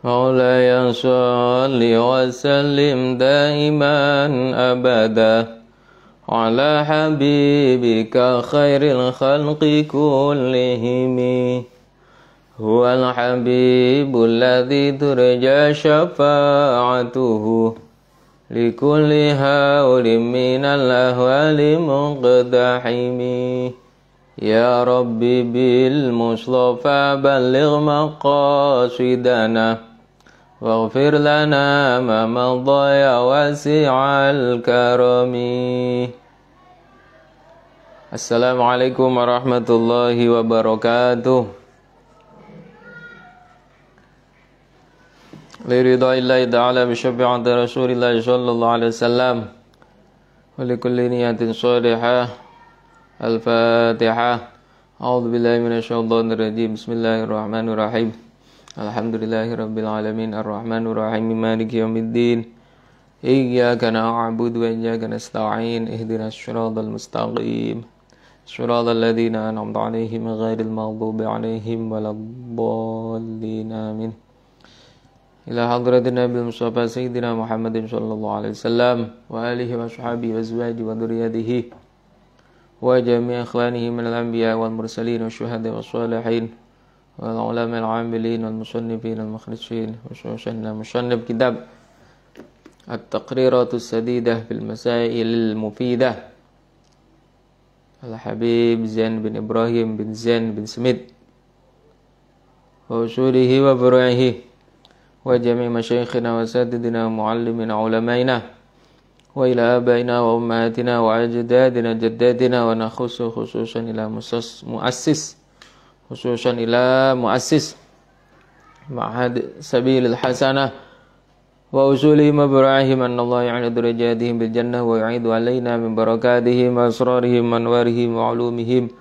مولاي صل وسلم دائما أبدا على حبيبك خير الخلق كلهم هو الحبيب الذي ترجى شفاعته لكل هول من الأهوال مقتحم يا ربي بالمصطفى بلغ مقاصدنا واغفر لنا ما مضى يا واسع الكرم. Assalamualaikum warahmatullahi wabarakatuh. Liridaillahi ta'ala bisyafi'ati Rasulillahi sallallahu alaihi wasallam wa likulli niyatin salihah. Al-Fatihah. A'udzu billahi minasyaitonir rajim. Bismillahirrahmanirrahim. Alhamdulillahirabbil alamin arrahmanir rahim maliki yaumiddin. Iyyaka na'budu wa iyyaka nasta'in. Ihdinas siratal mustaqim. Siratal ladzina an'amta 'alaihim ghairil maghdubi 'alaihim waladdallin. Amin. Ila hadratin Nabil Mustafa Sayyidina Muhammadin sallallahu alaihi wasallam wa alihi wa sahbihi wa azwajihi wa dzurriyyatihi wa jami' ikhwanihi min al-anbiya wal mursalin wa syuhada wa salihin wal ulama al-amilin wal musannifin al mukhlisin wa syuhada musannif kitab At-Taqriratus Sadidah fil Masail al-Mufidah Al-Habib Zain bin Ibrahim bin Zain bin Smith wa usulihi wa furu'ihi wa jami' masyayikhina wa satidina muallimina ulamaina wa ila abaina wa ummatina wa ajdadina jaddatina wa nakhusu khususan ila muassis khususan ila muassis ma'had sabilil hasanah wa usulihim wa barahim anallahu ya'ala darajatihim bil jannah wa yu'idu alaina min barakatihim wa asrarihim wa anwarihim wa ulumihim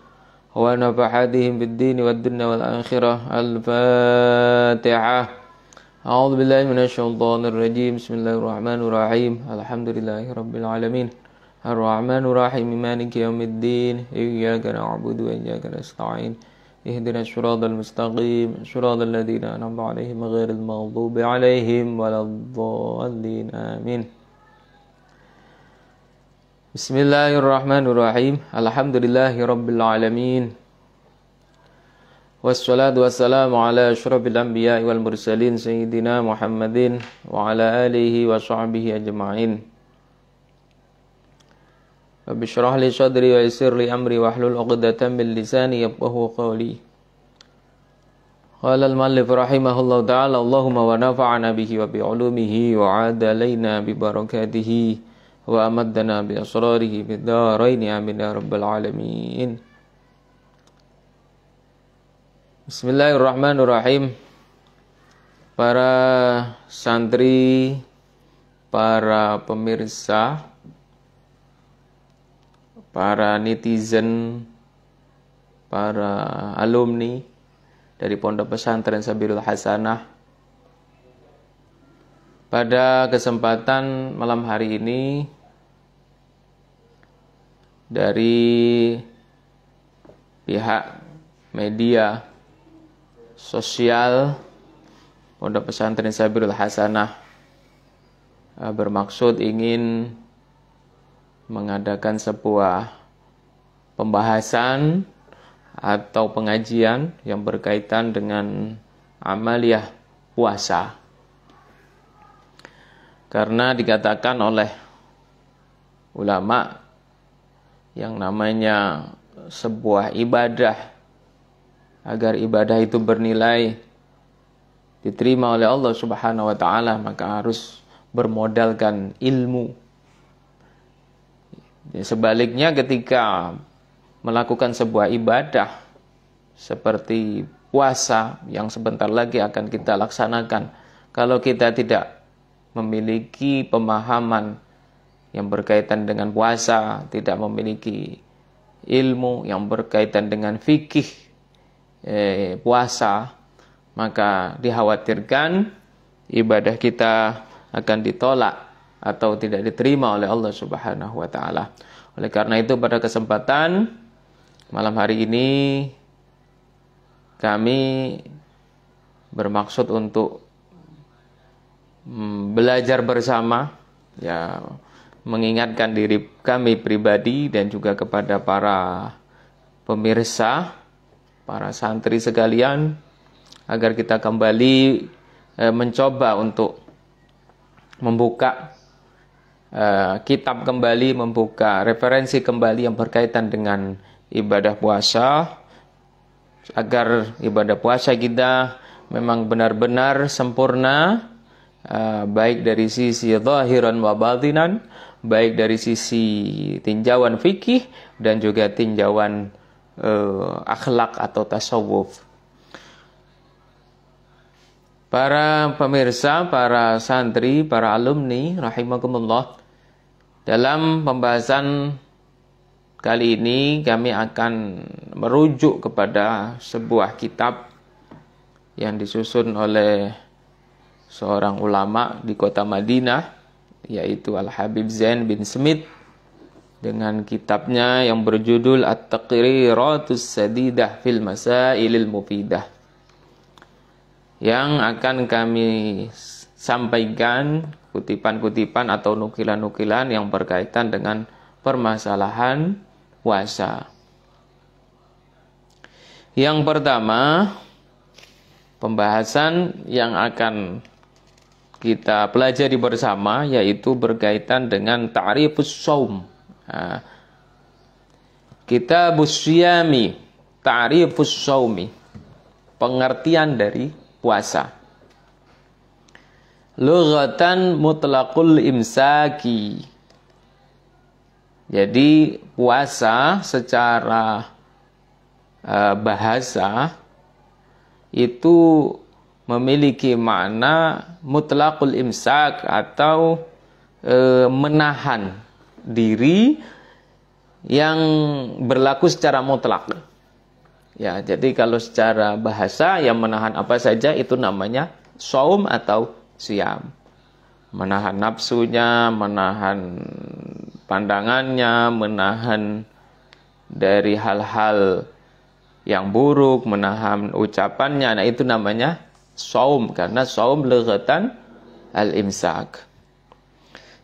wa nafahatihim bid din wad dunya wal akhirah. Al-Fatihah. A'udzu billahi minasyaitonir rajim. Bismillahirrahmanirrahim. Alhamdulillahirabbil alamin. Arrahmanir rahim maliki yaumiddin. Iyyaka na'budu wa iyyaka nasta'in. Ihdinas siratal mustaqim. Siratal ladzina an'amta 'alaihim ghairil maghdubi 'alaihim waladdallin. Amin. Bismillahirrahmanirrahim. Alhamdulillahirabbil alamin. Wassalatu wassalamu ala asyrafil anbiya'i wal mursalin sayyidina Muhammadin wa ala alihi wa sahbihi ajma'in. Rabbi shrah li sadri wa yassir li amri wahlul 'uqdatam min lisani yafqahu qawli. Qala al-muallif rahimahullahu ta'ala Allahumma wa nafa'ana bihi wa bi 'ulumihi wa 'ad alaina bi barakatihi wa amaddana bi asrarihi bid darain amin ya rabbal alamin. Bismillahirrahmanirrahim. Para santri, para pemirsa, para netizen, para alumni dari Pondok Pesantren Sabilul Hasanah, pada kesempatan malam hari ini dari pihak media sosial Pondok Pesantren Sabilul Hasanah bermaksud ingin mengadakan sebuah pembahasan atau pengajian yang berkaitan dengan amaliyah puasa. Karena dikatakan oleh ulama yang namanya sebuah ibadah, agar ibadah itu bernilai diterima oleh Allah Subhanahu wa taala, maka harus bermodalkan ilmu. Sebaliknya ketika melakukan sebuah ibadah seperti puasa yang sebentar lagi akan kita laksanakan, kalau kita tidak memiliki pemahaman yang berkaitan dengan puasa, tidak memiliki ilmu yang berkaitan dengan fikih puasa, maka dikhawatirkan ibadah kita akan ditolak atau tidak diterima oleh Allah Subhanahu wa taala. Oleh karena itu pada kesempatan malam hari ini kami bermaksud untuk belajar bersama, ya, mengingatkan diri kami pribadi dan juga kepada para pemirsa, para santri sekalian, agar kita kembali mencoba untuk membuka kitab kembali, membuka referensi kembali yang berkaitan dengan ibadah puasa, agar ibadah puasa kita memang benar-benar sempurna, baik dari sisi zahiran wa batinan, baik dari sisi tinjauan fikih dan juga tinjauan akhlak atau tasawuf. Para pemirsa, para santri, para alumni rahimakumullah, dalam pembahasan kali ini kami akan merujuk kepada sebuah kitab yang disusun oleh seorang ulama di kota Madinah, yaitu Al-Habib Zain bin Smith, dengan kitabnya yang berjudul At-Taqriratus Sadidah fil Masailil Mufidah, yang akan kami sampaikan kutipan-kutipan atau nukilan-nukilan yang berkaitan dengan permasalahan puasa. Yang pertama, pembahasan yang akan kita pelajari bersama yaitu berkaitan dengan ta'rifus shaum. Kitabus Syiyami, ta'rifus shaumi, pengertian dari puasa. Lughatan mutlaqul imsaki. Jadi puasa secara bahasa itu memiliki makna mutlaqul imsak atau menahan diri yang berlaku secara mutlak. Ya, jadi kalau secara bahasa yang menahan apa saja itu namanya shaum atau siyam. Menahan nafsunya, menahan pandangannya, menahan dari hal-hal yang buruk, menahan ucapannya. Nah, itu namanya shaum, karena shaum lughatan al-imsak.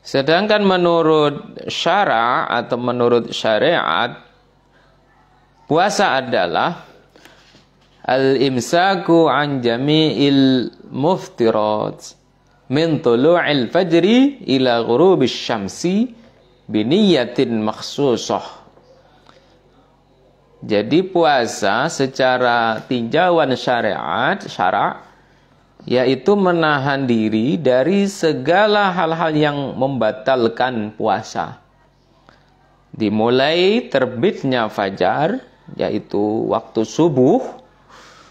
Sedangkan menurut syara atau menurut syariat, puasa adalah al-imsaku an jami'il muftirat min tulu'il fajri ila ghurubis syamsi biniyatin makhsusah. Jadi puasa secara tinjauan syara yaitu menahan diri dari segala hal-hal yang membatalkan puasa. Dimulai terbitnya fajar, yaitu waktu subuh,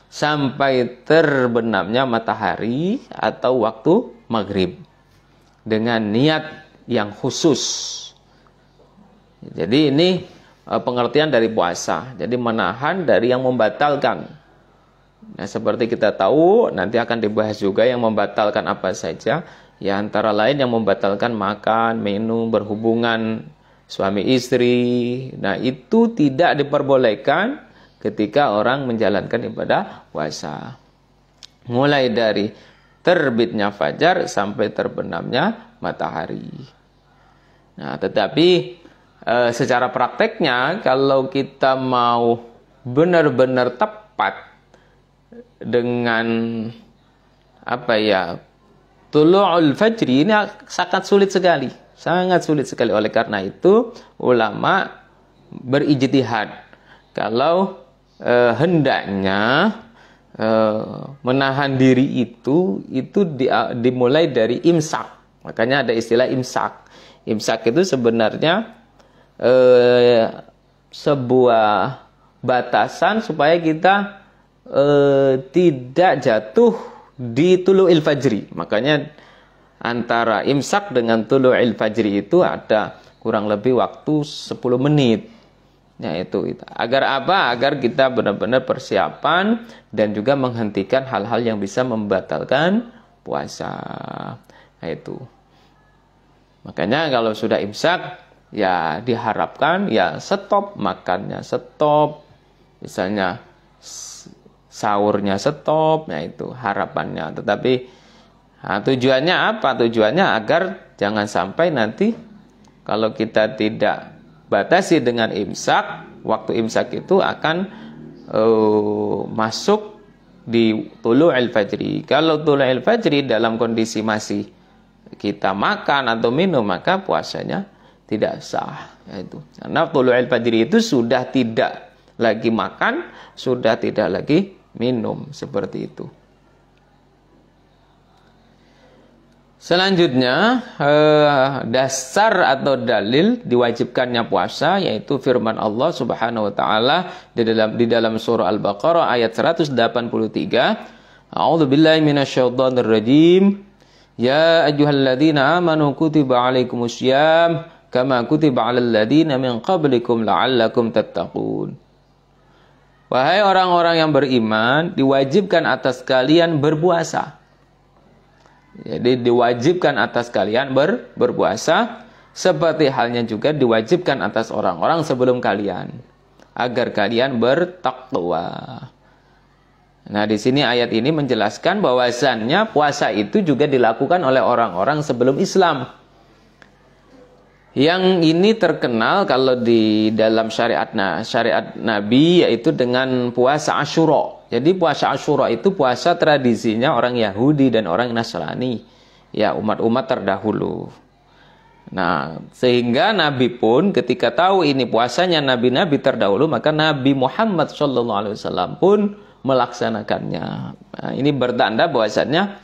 sampai terbenamnya matahari atau waktu maghrib, dengan niat yang khusus. Jadi ini pengertian dari puasa. Jadi menahan dari yang membatalkan. Nah, seperti kita tahu, nanti akan dibahas juga yang membatalkan apa saja. Ya, antara lain yang membatalkan makan, minum, berhubungan suami istri. Nah, itu tidak diperbolehkan ketika orang menjalankan ibadah puasa. Mulai dari terbitnya fajar sampai terbenamnya matahari. Nah, tetapi secara prakteknya kalau kita mau benar-benar tepat dengan tulu'ul fajri, ini sangat sulit sekali. Sangat sulit sekali. Oleh karena itu ulama berijtihad kalau hendaknya menahan diri itu dimulai dari imsak. Makanya ada istilah imsak. Imsak itu sebenarnya sebuah batasan supaya kita tidak jatuh di tulu'il fajri. Makanya antara imsak dengan tulu'il fajri itu ada kurang lebih waktu 10 menit. Ya, itu. Agar apa? Agar kita benar-benar persiapan dan juga menghentikan hal-hal yang bisa membatalkan puasa. Nah, itu. Makanya kalau sudah imsak, ya diharapkan ya stop makannya, stop. Misalnya sahurnya stop, nah itu harapannya. Tetapi Nah, tujuannya apa? Tujuannya agar jangan sampai nanti kalau kita tidak batasi dengan imsak, waktu imsak itu akan masuk di tulu'il fajri. Kalau tulu'il fajri dalam kondisi masih kita makan atau minum, maka puasanya tidak sah. Itu karena tulu'il fajri itu sudah tidak lagi makan, sudah tidak lagi minum, seperti itu. Selanjutnya dasar atau dalil diwajibkannya puasa yaitu firman Allah Subhanahu wa taala di dalam surah Al-Baqarah ayat 183. A'udzubillahi minasyaitonir rajim. Ya ayyuhalladzina amanu kutiba 'alaikumusiyam kama kutiba 'alal ladzina min qablikum la'allakum tattaqun. Wahai orang-orang yang beriman, diwajibkan atas kalian berpuasa. Jadi diwajibkan atas kalian berpuasa seperti halnya juga diwajibkan atas orang-orang sebelum kalian agar kalian bertakwa. Nah, di sini ayat ini menjelaskan bahwasannya puasa itu juga dilakukan oleh orang-orang sebelum Islam. Yang ini terkenal kalau di dalam syariat Nabi yaitu dengan puasa Asyura. Jadi puasa Asyura itu puasa tradisinya orang Yahudi dan orang Nasrani. Ya, umat-umat terdahulu. Nah, sehingga Nabi pun ketika tahu ini puasanya nabi-nabi terdahulu, maka Nabi Muhammad SAW pun melaksanakannya. Nah, ini bertanda bahwasannya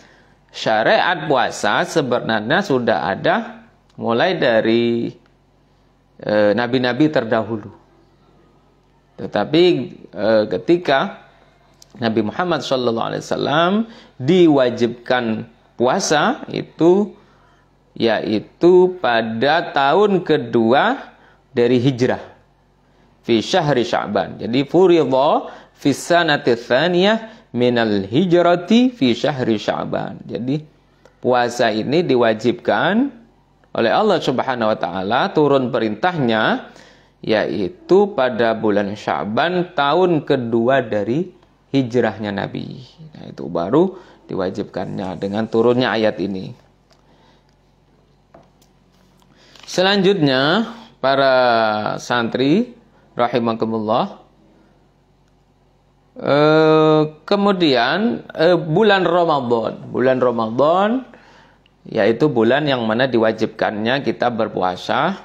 syariat puasa sebenarnya sudah ada mulai dari nabi-nabi terdahulu. Tetapi ketika Nabi Muhammad SAW diwajibkan puasa itu yaitu pada tahun kedua dari hijrah fi syahri Sya'ban. Jadi furidha fi sanati tsaniyah minal hijrati fi syahri Sya'ban. Jadi puasa ini diwajibkan oleh Allah Subhanahu wa taala, turun perintahnya yaitu pada bulan Sya'ban tahun kedua dari hijrahnya Nabi. Nah, itu baru diwajibkannya dengan turunnya ayat ini. Selanjutnya para santri rahimakumullah, kemudian bulan Ramadan yaitu bulan yang mana diwajibkannya kita berpuasa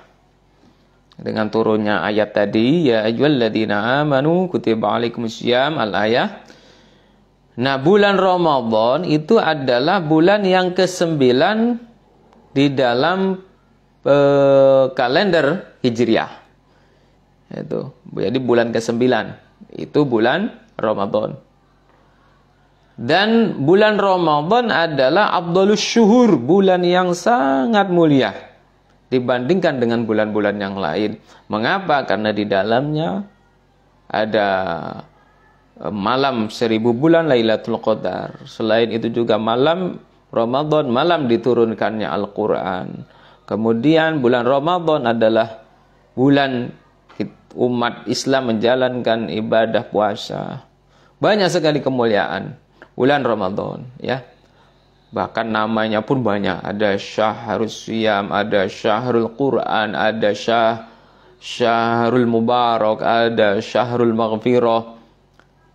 dengan turunnya ayat tadi, ya ayyuhalladzina amanu kutiba alaikumusiyam al-ayah. Nah, bulan Ramadan itu adalah bulan yang ke-9 di dalam kalender Hijriah. Jadi bulan ke-9 itu bulan Ramadan. Dan bulan Ramadan adalah afdhalus syuhur, bulan yang sangat mulia dibandingkan dengan bulan-bulan yang lain. Mengapa? Karena di dalamnya ada malam 1000 bulan Lailatul Qadar. Selain itu juga malam Ramadan, malam diturunkannya Al-Quran. Kemudian bulan Ramadan adalah bulan umat Islam menjalankan ibadah puasa. Banyak sekali kemuliaan bulan Ramadan, ya. Bahkan namanya pun banyak. Ada Syahrul Siyam, ada Syahrul Quran, ada Syahrul Mubarak, ada Syahrul Maghfirah.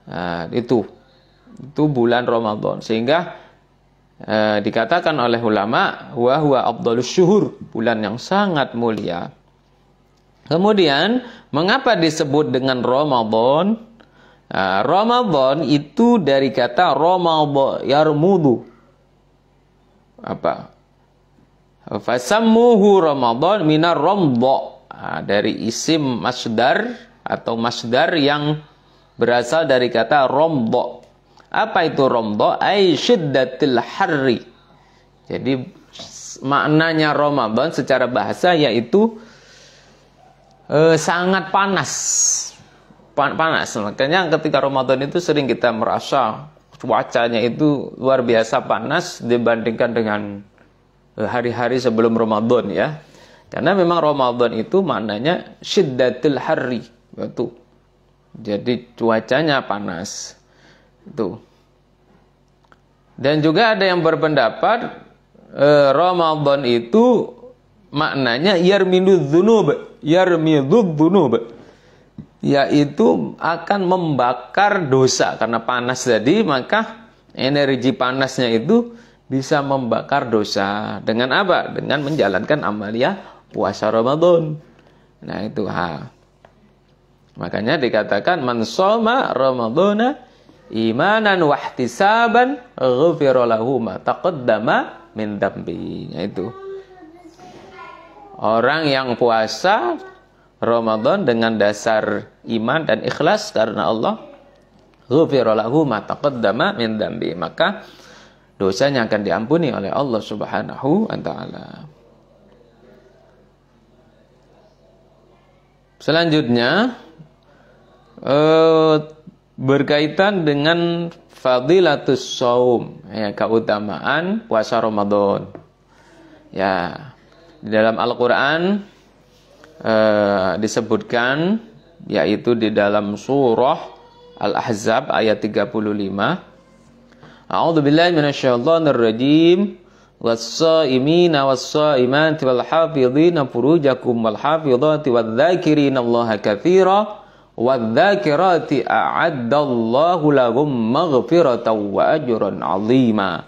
Nah, itu bulan Ramadan. Sehingga dikatakan oleh ulama wa huwa afdhalus syuhur, bulan yang sangat mulia. Kemudian mengapa disebut dengan Ramadan? Nah, Ramadan itu dari kata Ramadha yarmudu. Apa? Fasammuhu Ramadan minar ramdha. Nah, dari isim masdar atau masdar yang berasal dari kata ramdha. Apa itu ramdha? Ai syiddatil harri. Jadi maknanya Ramadan secara bahasa yaitu sangat panas. Panas. Makanya ketika Ramadan itu sering kita merasa cuacanya itu luar biasa panas dibandingkan dengan hari-hari sebelum Ramadan, ya. Karena memang Ramadan itu maknanya syiddatul harri, itu. Jadi cuacanya panas. Itu. Dan juga ada yang berpendapat Ramadan itu maknanya yarmidudz dzunub, yaitu akan membakar dosa. Karena panas tadi, maka energi panasnya itu bisa membakar dosa. Dengan apa? Dengan menjalankan amalia puasa Ramadan. Nah itu makanya dikatakan man shoma ramadhana imanan wa ihtisaban ghufira lahu ma taqaddama min dzambi. Itu orang yang puasa Ramadan dengan dasar iman dan ikhlas karena Allah, ghufira lahu ma taqaddama min dzambi, maka dosanya akan diampuni oleh Allah Subhanahu wa taala. Selanjutnya berkaitan dengan fadilatus shaum, ya, keutamaan puasa Ramadan. Ya, di dalam Al-Qur'an disebutkan, yaitu di dalam surah Al-Ahzab ayat 35. A'udzubillahi minasyaitonir rajim. Was-shaimina was-shaimati wal hafizina furujakum wal hafizati wadz-dzakirina Allaha katsira wadz-dzakirati a'addallahu lahum maghfiratan wa ajran 'azima.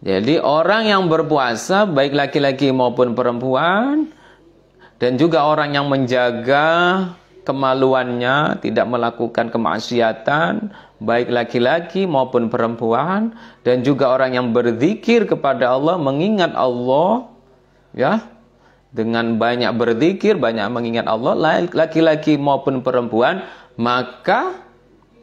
Jadi orang yang berpuasa baik laki-laki maupun perempuan, dan juga orang yang menjaga kemaluannya, tidak melakukan kemaksiatan, baik laki-laki maupun perempuan, dan juga orang yang berzikir kepada Allah, mengingat Allah, ya, dengan banyak berzikir, banyak mengingat Allah, laki-laki maupun perempuan, maka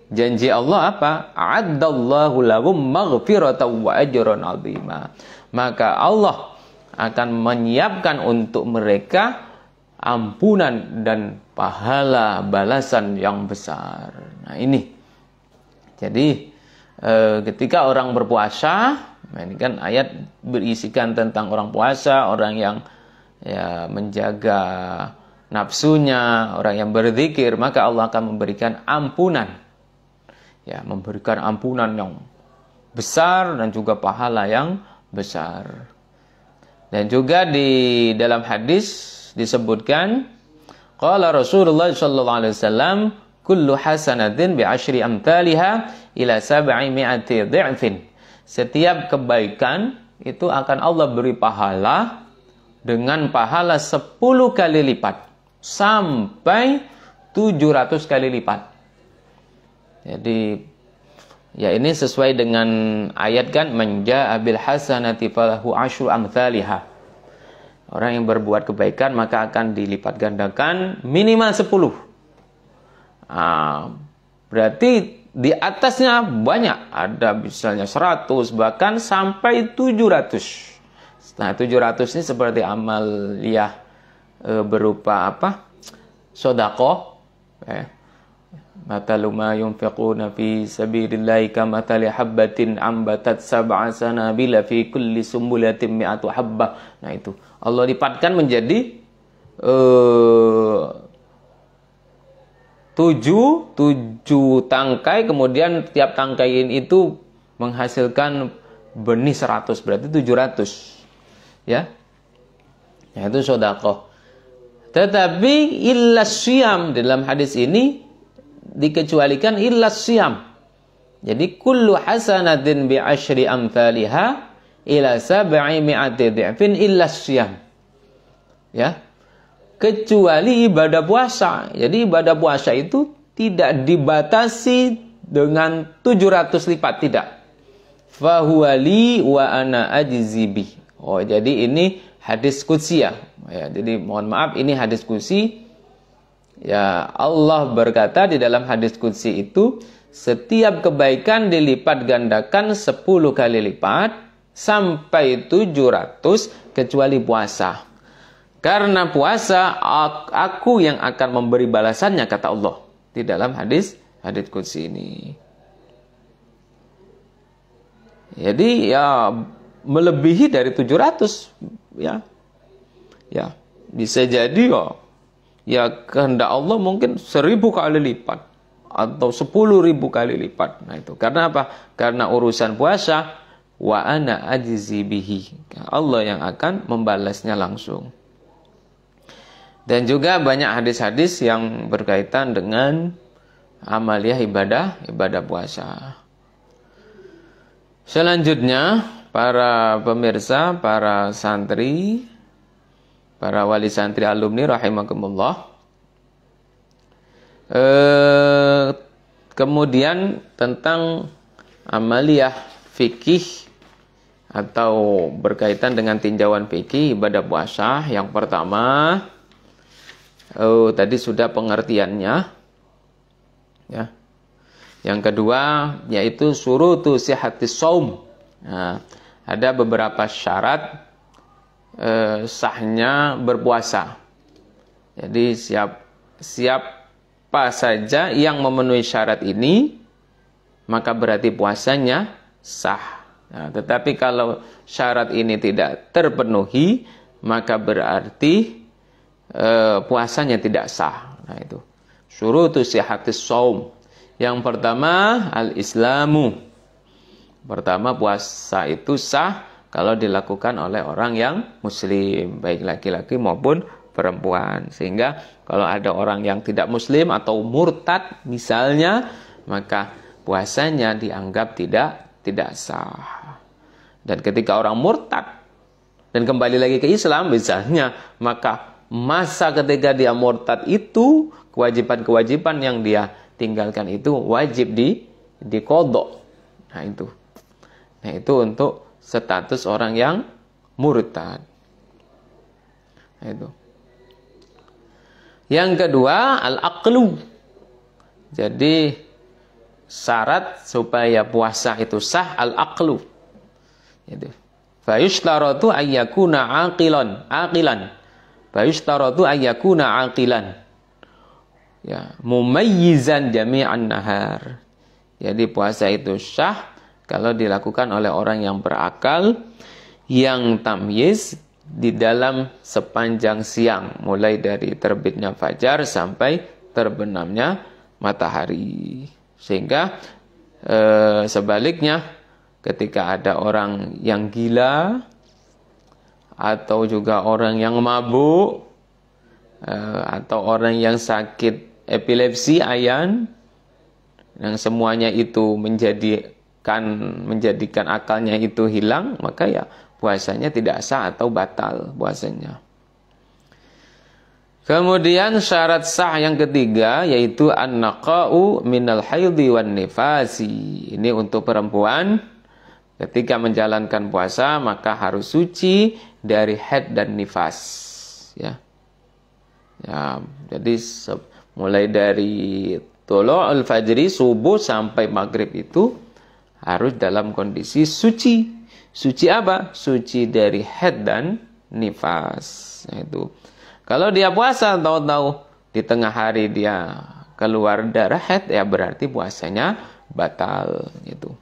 janji Allah apa? A'addallahu lahum maghfiratan wa ajran 'azima. Maka Allah akan menyiapkan untuk mereka ampunan dan pahala balasan yang besar. Nah ini, jadi ketika orang berpuasa, ini kan ayat berisikan tentang orang puasa, orang yang ya menjaga nafsunya, orang yang berzikir, maka Allah akan memberikan ampunan, ya, memberikan ampunan yang besar dan juga pahala yang besar. Dan juga di dalam hadis disebutkan, qala Rasulullah sallallahu alaihi wasallam, kullu hasanatin bi asyri amthaliha ila 700 dhi'fin. Setiap kebaikan itu akan Allah beri pahala dengan pahala 10 kali lipat sampai 700 kali lipat. Jadi ya ini sesuai dengan ayat kan, man jaa'a bil hasanati falahu asyru amthaliha. Orang yang berbuat kebaikan maka akan dilipat gandakan minimal 10. Berarti di atasnya banyak. Ada misalnya 100, bahkan sampai 700. Nah 700 ini seperti amaliyah berupa apa? Sedekah. Matalu ma yunfiquna fi sabilillahi kamathali habbatin ambatat sab'a sanabila fi kulli sumbulatin mi'atu habbah. Nah itu Allah lipatkan menjadi 7 tangkai, kemudian tiap tangkai itu menghasilkan benih 100, berarti 700. Ya. Nah, itu sedekah. Tetapi illas syiyam, dalam hadis ini dikecualikan illas syiyam. Jadi kullu hasanatin bi asyri amthaliha ila 700 dhi'fin illas syiyam. Ya. Kecuali ibadah puasa. Jadi ibadah puasa itu tidak dibatasi dengan 700 lipat, tidak. Fahuwa li wa ana ajzi bih. Oh, jadi ini hadis qudsi ya. Jadi mohon maaf, ini hadis qudsi. Ya, Allah berkata di dalam hadis qudsi itu, setiap kebaikan dilipat gandakan 10 kali lipat sampai 700 kecuali puasa. Karena puasa aku yang akan memberi balasannya, kata Allah di dalam hadis qudsi ini. Jadi ya melebihi dari 700 ya. Ya, bisa jadi ya kehendak Allah mungkin 1000 kali lipat atau 10.000 kali lipat. Nah itu karena apa? Karena urusan puasa, wa ana ajzi bihi. Allah yang akan membalasnya langsung. Dan juga banyak hadis-hadis yang berkaitan dengan amaliyah ibadah puasa. Selanjutnya, para pemirsa, para santri, para wali santri alumni rahimakumullah. Kemudian tentang amaliyah fikih atau berkaitan dengan tinjauan fikih ibadah puasa. Yang pertama, tadi sudah pengertiannya, ya. Yang kedua yaitu syurutu sihhatis shaum. Nah, ada beberapa syarat sahnya berpuasa. Jadi siapa saja yang memenuhi syarat ini, maka berarti puasanya sah. Nah, tetapi kalau syarat ini tidak terpenuhi, maka berarti puasanya tidak sah. Nah itu syurutu sihhatis shaum. Yang pertama al-islamu. Pertama puasa itu sah kalau dilakukan oleh orang yang muslim, baik laki-laki maupun perempuan. Sehingga kalau ada orang yang tidak muslim atau murtad misalnya, maka puasanya dianggap tidak sah. Dan ketika orang murtad dan kembali lagi ke Islam misalnya, maka masa ketika dia murtad itu, kewajiban-kewajiban yang dia tinggalkan itu wajib diqadha. Nah itu untuk status orang yang murtad. Nah itu. Yang kedua, al-aqlu. Jadi syarat supaya puasa itu sah al-aqlu. Itu. Fa yushtaratu ayyakuna aqilan. Fayushtaratu ayyakuna aqilan. Ya, mumayyizan jami'an nahar. Jadi puasa itu sah kalau dilakukan oleh orang yang berakal, yang tamyiz di dalam sepanjang siang, mulai dari terbitnya fajar sampai terbenamnya matahari. Sehingga sebaliknya ketika ada orang yang gila atau juga orang yang mabuk atau orang yang sakit epilepsi ayan, yang semuanya itu menjadikan akalnya itu hilang, maka ya puasanya tidak sah atau batal puasanya. Kemudian syarat sah yang ketiga yaitu an-naqa'u minal haidhi wan nifasi. Ini untuk perempuan ketika menjalankan puasa maka harus suci dari haid dan nifas, ya. Ya, jadi mulai dari thulu'ul fajri subuh sampai maghrib itu harus dalam kondisi suci. Suci apa? Suci dari haid dan nifas. Nah, itu. Kalau dia puasa tahu-tahu di tengah hari dia keluar darah haid, ya berarti puasanya batal itu.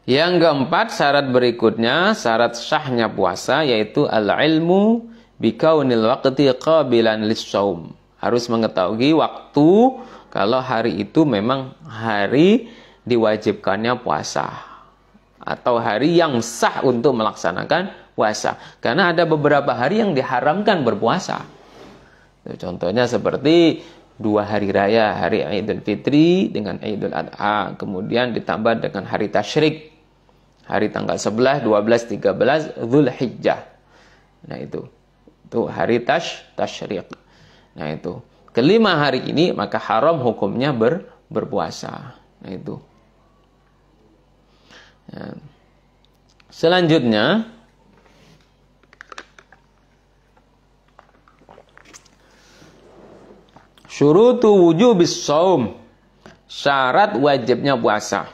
Yang keempat, syarat berikutnya, syarat sahnya puasa yaitu al-ilmu bikaunil waqti qabilan lis-shaum. Harus mengetahui waktu kalau hari itu memang hari diwajibkannya puasa atau hari yang sah untuk melaksanakan puasa. Karena ada beberapa hari yang diharamkan berpuasa. Contohnya seperti 2 hari raya, hari Idul Fitri dengan Idul Adha, kemudian ditambah dengan hari tasyrik. Hari tanggal 11, 12, 13 Dzulhijjah. Nah itu hari tasyrik. Nah itu. Kelima hari ini maka haram hukumnya berpuasa. Nah itu. Ya. Selanjutnya syurutu wujubis shaum. Syarat wajibnya puasa.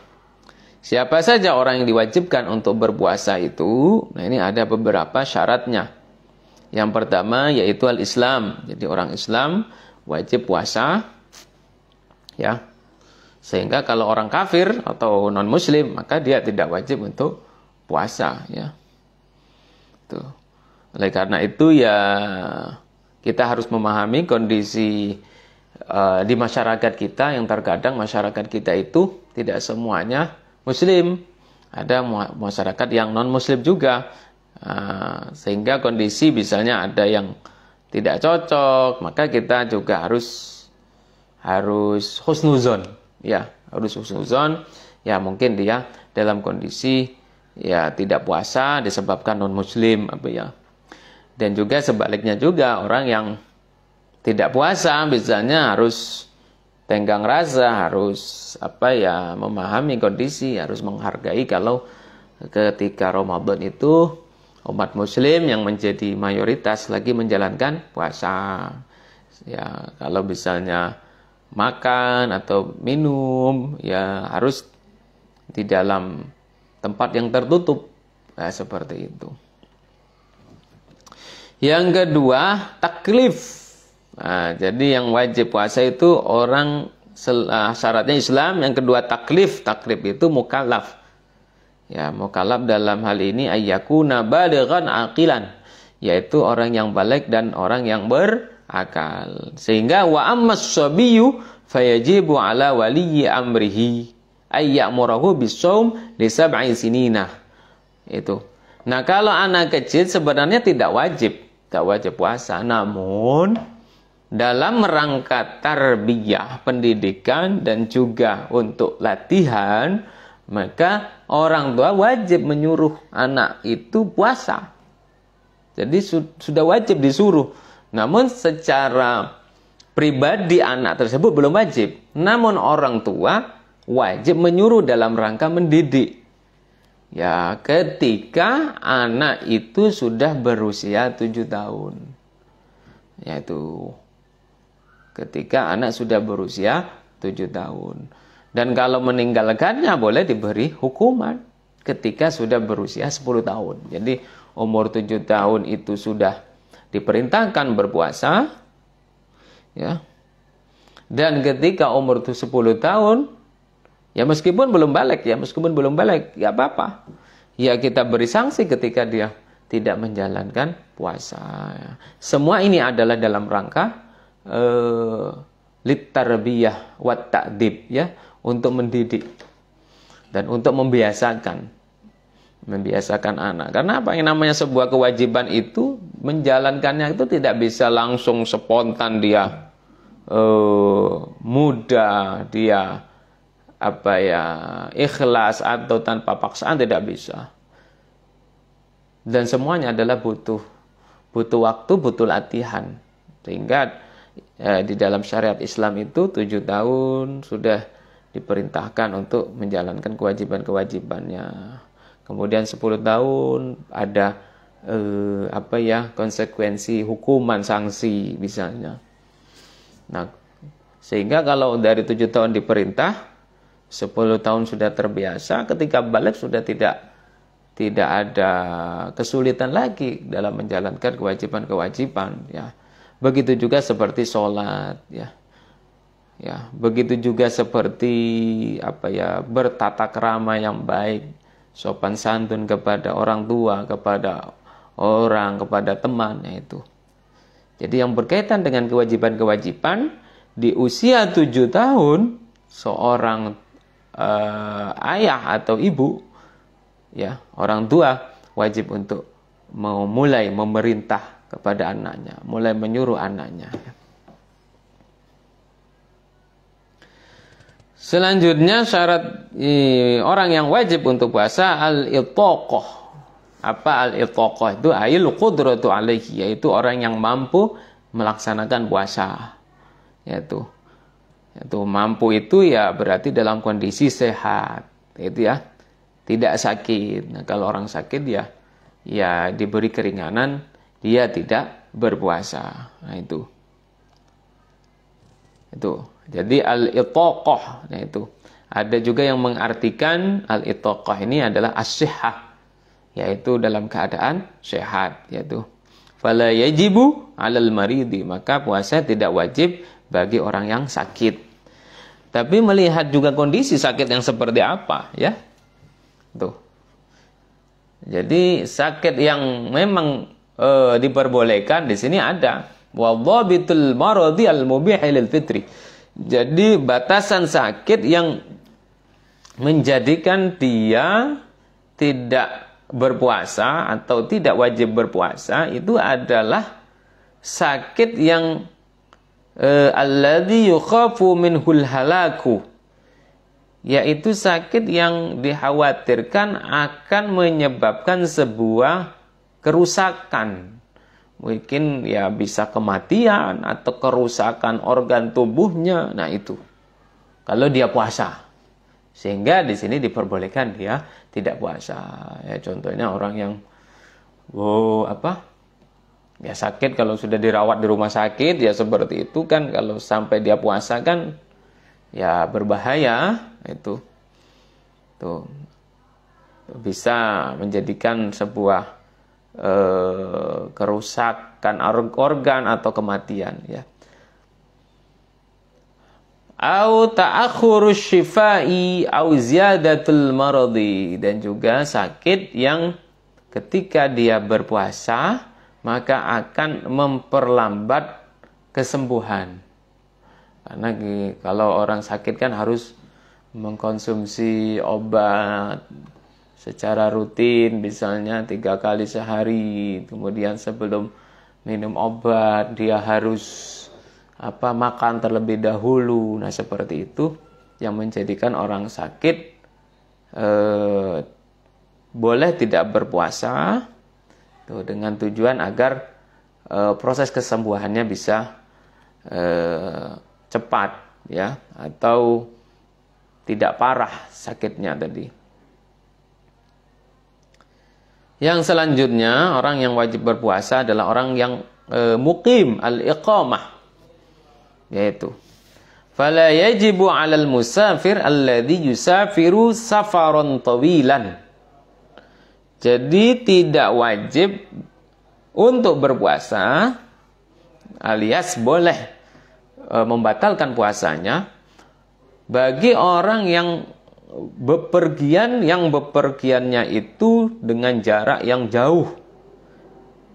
Siapa saja orang yang diwajibkan untuk berpuasa itu, nah ini ada beberapa syaratnya. Yang pertama yaitu al-Islam. Jadi orang Islam wajib puasa, ya. Sehingga kalau orang kafir atau non-muslim maka dia tidak wajib untuk puasa, ya. Tuh. Oleh karena itu ya kita harus memahami kondisi di masyarakat kita, yang terkadang masyarakat kita itu tidak semuanya Muslim. Ada masyarakat yang non-Muslim juga. Sehingga kondisi misalnya ada yang tidak cocok, maka kita juga harus husnuzon. Ya, harus husnuzon. Ya, mungkin dia dalam kondisi ya tidak puasa disebabkan non-Muslim apa ya. Dan juga sebaliknya juga, orang yang tidak puasa misalnya harus tenggang rasa, harus memahami kondisi, harus menghargai kalau ketika Ramadan itu umat Muslim yang menjadi mayoritas lagi menjalankan puasa. Ya, kalau misalnya makan atau minum ya harus di dalam tempat yang tertutup. Nah, seperti itu. Yang kedua, taklif. Nah, jadi yang wajib puasa itu orang syaratnya Islam. Yang kedua taklif. Taklif itu mukallaf. Ya, mukallaf dalam hal ini ayyakuna balighan aqilan, yaitu orang yang balik dan orang yang berakal. Sehingga wa ammas sabiyyu fayajibu ala waliyyi amrihi ayyamurahu bisawm li sab'i sinina. Itu. Nah, kalau anak kecil sebenarnya tidak wajib puasa, namun dalam rangka tarbiyah, pendidikan dan juga untuk latihan, maka orang tua wajib menyuruh anak itu puasa. Jadi sudah wajib disuruh. Namun secara pribadi anak tersebut belum wajib. Namun orang tua wajib menyuruh dalam rangka mendidik. Ya, ketika anak itu sudah berusia 7 tahun. Yaitu ketika anak sudah berusia 7 tahun. Dan kalau meninggalkannya boleh diberi hukuman ketika sudah berusia 10 tahun. Jadi umur 7 tahun itu sudah diperintahkan berpuasa. Ya. Dan ketika umur 10 tahun, ya meskipun belum balik, ya apa-apa. Ya kita beri sanksi ketika dia tidak menjalankan puasa. Semua ini adalah dalam rangka litarbiyah wat ta'dib, ya, untuk mendidik dan untuk membiasakan anak. Karena apa, yang namanya sebuah kewajiban itu menjalankannya itu tidak bisa langsung spontan, dia mudah, dia ikhlas atau tanpa paksaan, tidak bisa. Dan semuanya adalah butuh waktu, butuh latihan. Sehingga di dalam syariat Islam itu 7 tahun sudah diperintahkan untuk menjalankan kewajiban-kewajibannya. Kemudian 10 tahun ada konsekuensi hukuman, sanksi misalnya. Nah, sehingga kalau dari 7 tahun diperintah, 10 tahun sudah terbiasa, ketika balik sudah tidak ada kesulitan lagi dalam menjalankan kewajiban-kewajiban, ya. Begitu juga seperti sholat, ya. Ya, begitu juga seperti bertata krama yang baik, sopan santun kepada orang tua, kepada teman, itu. Jadi yang berkaitan dengan kewajiban-kewajiban di usia 7 tahun, seorang ayah atau ibu, ya, orang tua wajib untuk mulai memerintah kepada anaknya, mulai menyuruh anaknya. Selanjutnya syarat orang yang wajib untuk puasa al-itaqah. Apa al-itaqah itu? Ail qudratu alaihi, yaitu orang yang mampu melaksanakan puasa. Yaitu mampu itu ya berarti dalam kondisi sehat. Itu ya. Tidak sakit. Nah, kalau orang sakit ya diberi keringanan, dia tidak berpuasa. Nah, itu. Jadi al-itaqah, nah itu. Ada juga yang mengartikan al-itaqah ini adalah as-sihhah, yaitu dalam keadaan sehat, yaitu fala yajibu 'alal maridi, maka puasa tidak wajib bagi orang yang sakit. Tapi melihat juga kondisi sakit yang seperti apa, ya. Tuh. Jadi sakit yang memang diperbolehkan di sini ada. Wa dhabitul maradi al-mubih lil fitri. Jadi batasan sakit yang menjadikan dia tidak berpuasa atau tidak wajib berpuasa itu adalah sakit yang alladzi yukhafu minhul halaku, yaitu sakit yang dikhawatirkan akan menyebabkan sebuah kerusakan. Mungkin ya bisa kematian atau kerusakan organ tubuhnya. Nah itu kalau dia puasa. Sehingga di sini diperbolehkan dia tidak puasa. Ya contohnya orang yang ya sakit, kalau sudah dirawat di rumah sakit ya seperti itu kan, kalau sampai dia puasa kan ya berbahaya itu. Tuh. Bisa menjadikan sebuah kerusakan organ atau kematian ya. Au ta'akhurus syifai au ziyadatul maradi, dan juga sakit yang ketika dia berpuasa maka akan memperlambat kesembuhan. Karena kalau orang sakit kan harus mengkonsumsi obat secara rutin, misalnya 3 kali sehari. Kemudian sebelum minum obat dia harus makan terlebih dahulu. Nah seperti itu yang menjadikan orang sakit boleh tidak berpuasa dengan tujuan agar proses kesembuhannya bisa cepat ya, atau tidak parah sakitnya tadi. Yang selanjutnya, orang yang wajib berpuasa adalah orang yang muqim al-iqamah, yaitu fala yajibu 'alal musafir alladhi yusafiru safaran tawilan. Jadi tidak wajib untuk berpuasa, alias boleh membatalkan puasanya bagi orang yang bepergiannya itu dengan jarak yang jauh.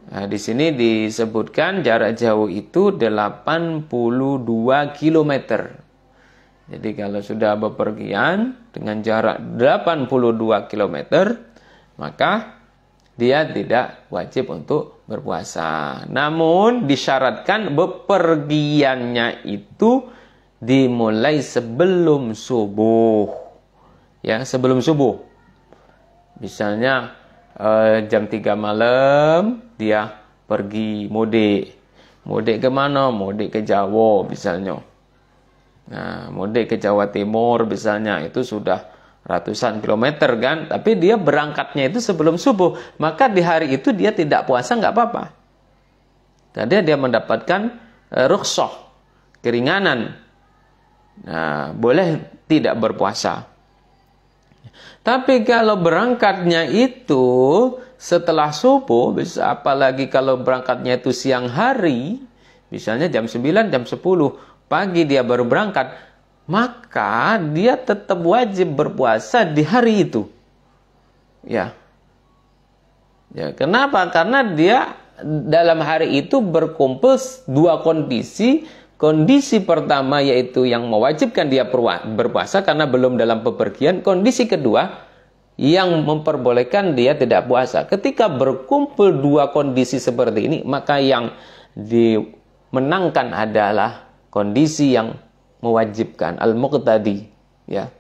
Nah, di sini disebutkan jarak jauh itu 82 km. Jadi kalau sudah bepergian dengan jarak 82 km, maka dia tidak wajib untuk berpuasa. Namun disyaratkan bepergiannya itu dimulai sebelum subuh. Ya, sebelum subuh. Misalnya jam 3 malam dia pergi mudik. Mudik ke mana? Mudik ke Jawa misalnya. Nah, mudik ke Jawa Timur misalnya, itu sudah ratusan kilometer kan, tapi dia berangkatnya itu sebelum subuh, maka di hari itu dia tidak puasa nggak apa-apa. Jadi dia mendapatkan rukhsah, keringanan. Nah, boleh tidak berpuasa. Tapi kalau berangkatnya itu setelah subuh, bisa apalagi kalau berangkatnya itu siang hari, misalnya jam 9, jam 10 pagi dia baru berangkat, maka dia tetap wajib berpuasa di hari itu. Ya. Ya, kenapa? Karena dia dalam hari itu berkumpul dua kondisi. Kondisi pertama yaitu yang mewajibkan dia berpuasa karena belum dalam bepergian. Kondisi kedua yang memperbolehkan dia tidak puasa. Ketika berkumpul dua kondisi seperti ini, maka yang dimenangkan adalah kondisi yang mewajibkan, al-muqtadi. Ya.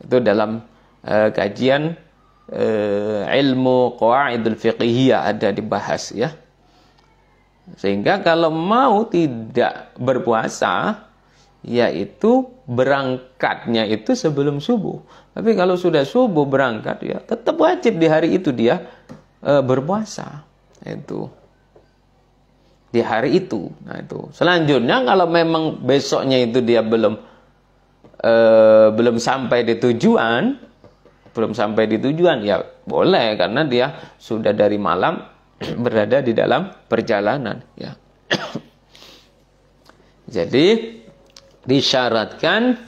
Itu dalam kajian ilmu qawaidul fiqhiyah ada dibahas ya. Sehingga kalau mau tidak berpuasa, yaitu berangkatnya itu sebelum subuh. Tapi kalau sudah subuh berangkat, ya tetap wajib di hari itu dia berpuasa. Itu di hari itu. Nah itu. Selanjutnya kalau memang besoknya itu dia belum sampai di tujuan, ya boleh, karena dia sudah dari malam berada di dalam perjalanan ya. Jadi disyaratkan,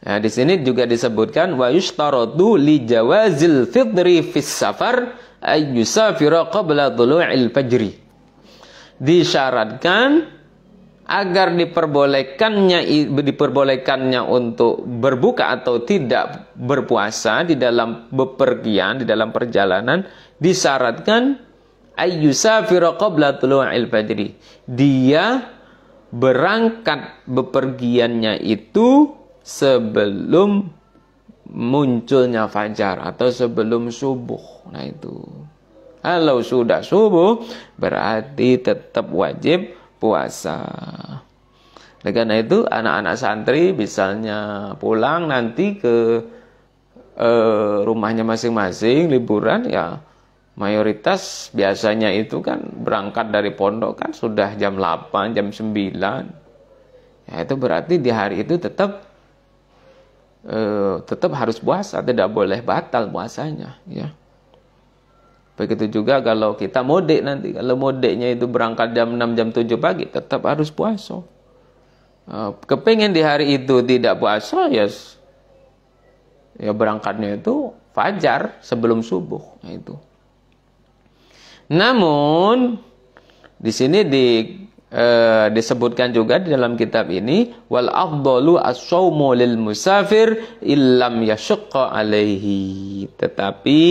nah, di sini juga disebutkan wa yushtaratu li jawazil fitri fis safar ay yusafira qabla dhulu'il fajri. disyaratkan agar diperbolehkannya untuk berbuka atau tidak berpuasa di dalam bepergian, di dalam perjalanan, disyaratkan ayyusafira qabla tulu'il fajri. Dia berangkat bepergiannya itu sebelum munculnya fajar atau sebelum subuh. Nah itu. Kalau sudah subuh berarti tetap wajib puasa. Oleh karena itu anak-anak santri misalnya pulang nanti ke rumahnya masing-masing liburan, ya mayoritas biasanya itu kan berangkat dari pondok kan sudah jam 8, jam 9. Ya itu berarti di hari itu tetap harus puasa, tidak boleh batal puasanya, ya. Begitu juga kalau kita mudik nanti, kalau mudiknya itu berangkat jam 6, jam 7 pagi, tetap harus puasa. Kepingin di hari itu tidak puasa, ya berangkatnya itu fajar sebelum subuh. Nah itu. Namun di sini disebutkan juga di dalam kitab ini, wal afdalu as-shaumu lil musafir illam yashqa alaihi. Tetapi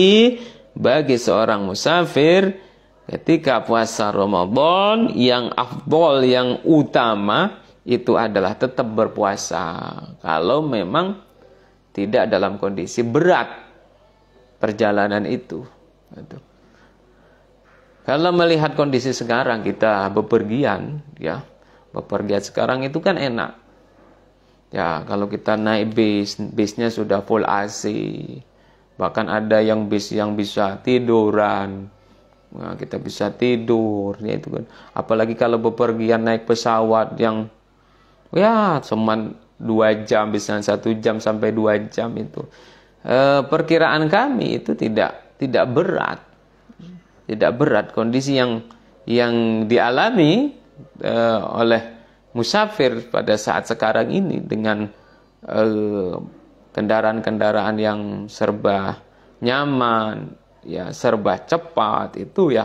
bagi seorang musafir ketika puasa Ramadan, yang afdal, yang utama itu adalah tetap berpuasa kalau memang tidak dalam kondisi berat perjalanan itu. Kalau melihat kondisi sekarang kita bepergian, ya bepergian sekarang itu kan enak. Ya kalau kita naik bisnya sudah full AC. Bahkan ada yang bis yang bisa tiduran. Nah, kita bisa tidur, ya itu kan. Apalagi kalau bepergian naik pesawat yang ya cuman 2 jam, bisa 1 jam sampai 2 jam itu. Perkiraan kami itu tidak berat. Tidak berat kondisi yang dialami oleh musafir pada saat sekarang ini dengan kendaraan-kendaraan yang serba nyaman, ya serba cepat, itu ya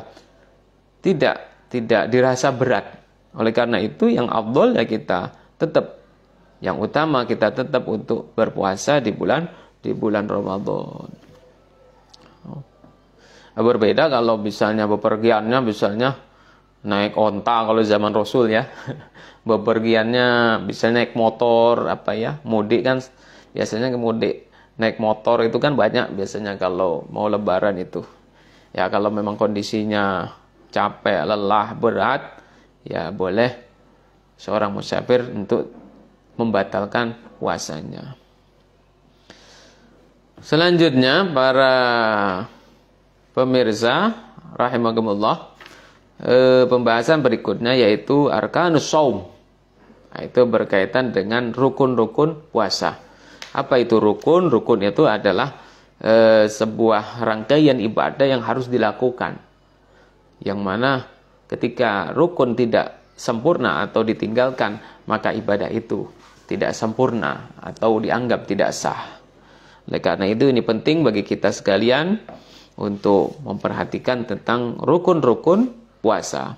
tidak dirasa berat. Oleh karena itu yang afdal ya kita tetap, yang utama kita tetap untuk berpuasa di bulan Ramadan. Berbeda kalau misalnya bepergiannya misalnya naik onta kalau zaman Rasul ya. Bepergiannya bisa naik motor mudik kan. Biasanya mudik naik motor itu kan banyak biasanya kalau mau lebaran itu. Ya kalau memang kondisinya capek, lelah, berat, ya boleh seorang musafir untuk membatalkan puasanya. Selanjutnya para pemirsa rahimakumullah, pembahasan berikutnya yaitu arkanus shaum. Nah, itu berkaitan dengan rukun-rukun puasa. Apa itu rukun? Rukun itu adalah sebuah rangkaian ibadah yang harus dilakukan. Yang mana ketika rukun tidak sempurna atau ditinggalkan, maka ibadah itu tidak sempurna atau dianggap tidak sah. Oleh karena itu ini penting bagi kita sekalian untuk memperhatikan tentang rukun-rukun puasa.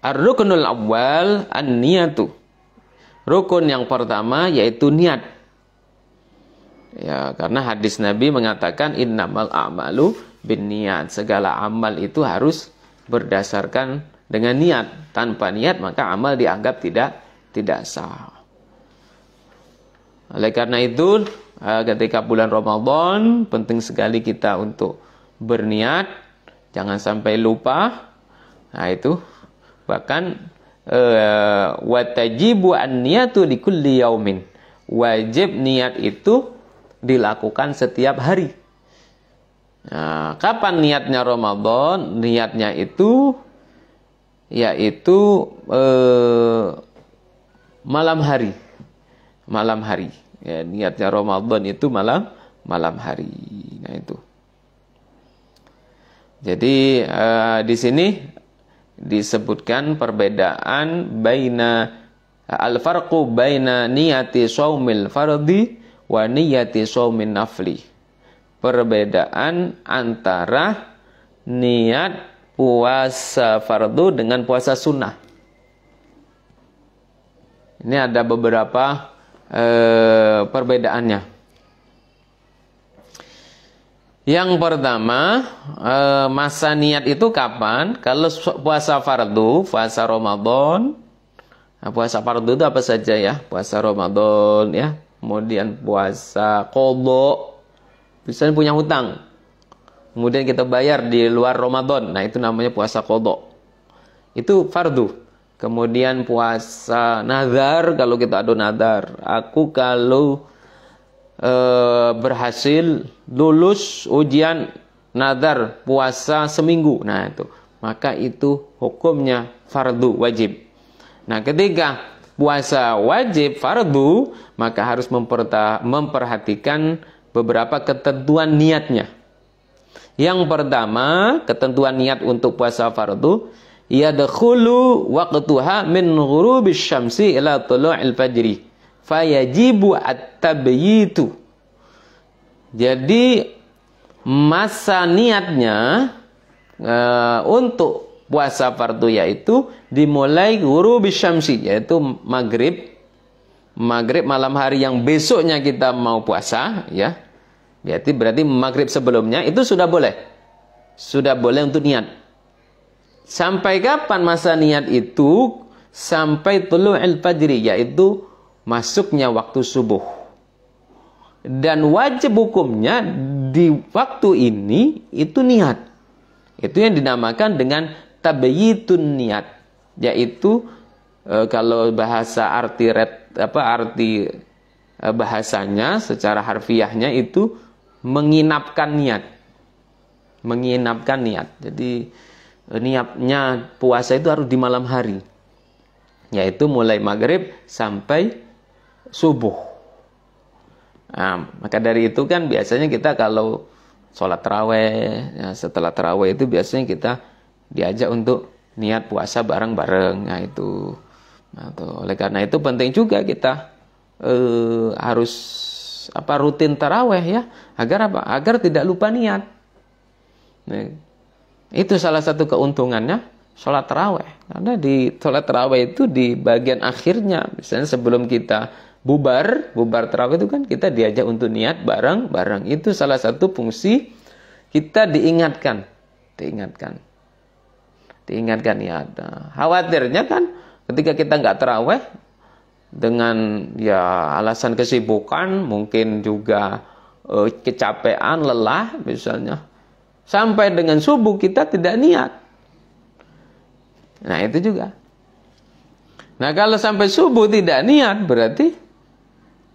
Ar-rukunul awwal an-niyatu. Rukun yang pertama yaitu niat. Ya, karena hadis Nabi mengatakan innamal a'malu binniyat. Segala amal itu harus berdasarkan dengan niat. Tanpa niat maka amal dianggap tidak sah. Oleh karena itu ketika bulan Ramadan penting sekali kita untuk berniat, jangan sampai lupa. Nah itu bahkan watajibu an-niyatu likulli yaumin. Wajib niat itu dilakukan setiap hari. Nah, kapan niatnya Ramadan? Niatnya itu yaitu malam hari. Malam hari. Ya, niatnya Ramadan itu malam hari. Nah itu. Jadi di sini disebutkan perbedaan al-farqu baina niyati shaumil fardhi wa niyati shaumin nafli. Perbedaan antara niat puasa fardu dengan puasa sunnah. Ini ada beberapa perbedaannya. Yang pertama, masa niat itu kapan? Kalau puasa fardu, puasa Ramadan. Nah, puasa fardu itu apa saja ya? Puasa Ramadan ya. Kemudian puasa qadha. Misalnya punya hutang. Kemudian kita bayar di luar Ramadan. Nah, itu namanya puasa qadha. Itu fardu. Kemudian puasa nazar, kalau kita ada nazar. Aku kalau berhasil lulus ujian nazar puasa seminggu. Nah, itu. Maka itu hukumnya fardu wajib. Nah, ketika puasa wajib fardu, maka harus memperhatikan beberapa ketentuan niatnya. Yang pertama, ketentuan niat untuk puasa fardu, yadkhulu waqtuha min ghurubis syamsi ila tulu'il fajri fayajibu at-tabyitu. Jadi masa niatnya untuk puasa fardu yaitu dimulai ghurubis syamsi, yaitu maghrib malam hari yang besoknya kita mau puasa ya. Berarti maghrib sebelumnya itu sudah boleh. Sudah boleh untuk niat. Sampai kapan masa niat itu? Sampai tulu'il fajri, yaitu masuknya waktu subuh. Dan wajib hukumnya di waktu ini itu niat. Itu yang dinamakan dengan tabyitun niat, yaitu kalau bahasa arti bahasanya secara harfiahnya itu menginapkan niat. Menginapkan niat. Jadi niatnya puasa itu harus di malam hari, yaitu mulai maghrib sampai subuh. Nah, maka dari itu kan biasanya kita kalau sholat taraweh, ya, setelah taraweh itu biasanya kita diajak untuk niat puasa bareng-bareng. Nah, itu. Nah, oleh karena itu penting juga kita harus rutin taraweh ya, agar apa? Agar tidak lupa niat. Nah, itu salah satu keuntungannya sholat taraweh. Karena di sholat taraweh itu di bagian akhirnya, misalnya sebelum kita bubar taraweh itu kan kita diajak untuk niat bareng-bareng. Itu salah satu fungsi kita diingatkan niat. Nah, khawatirnya kan ketika kita nggak taraweh dengan ya alasan kesibukan, mungkin juga kecapean, lelah misalnya. Sampai dengan subuh kita tidak niat. Nah, itu juga. Nah, kalau sampai subuh tidak niat, berarti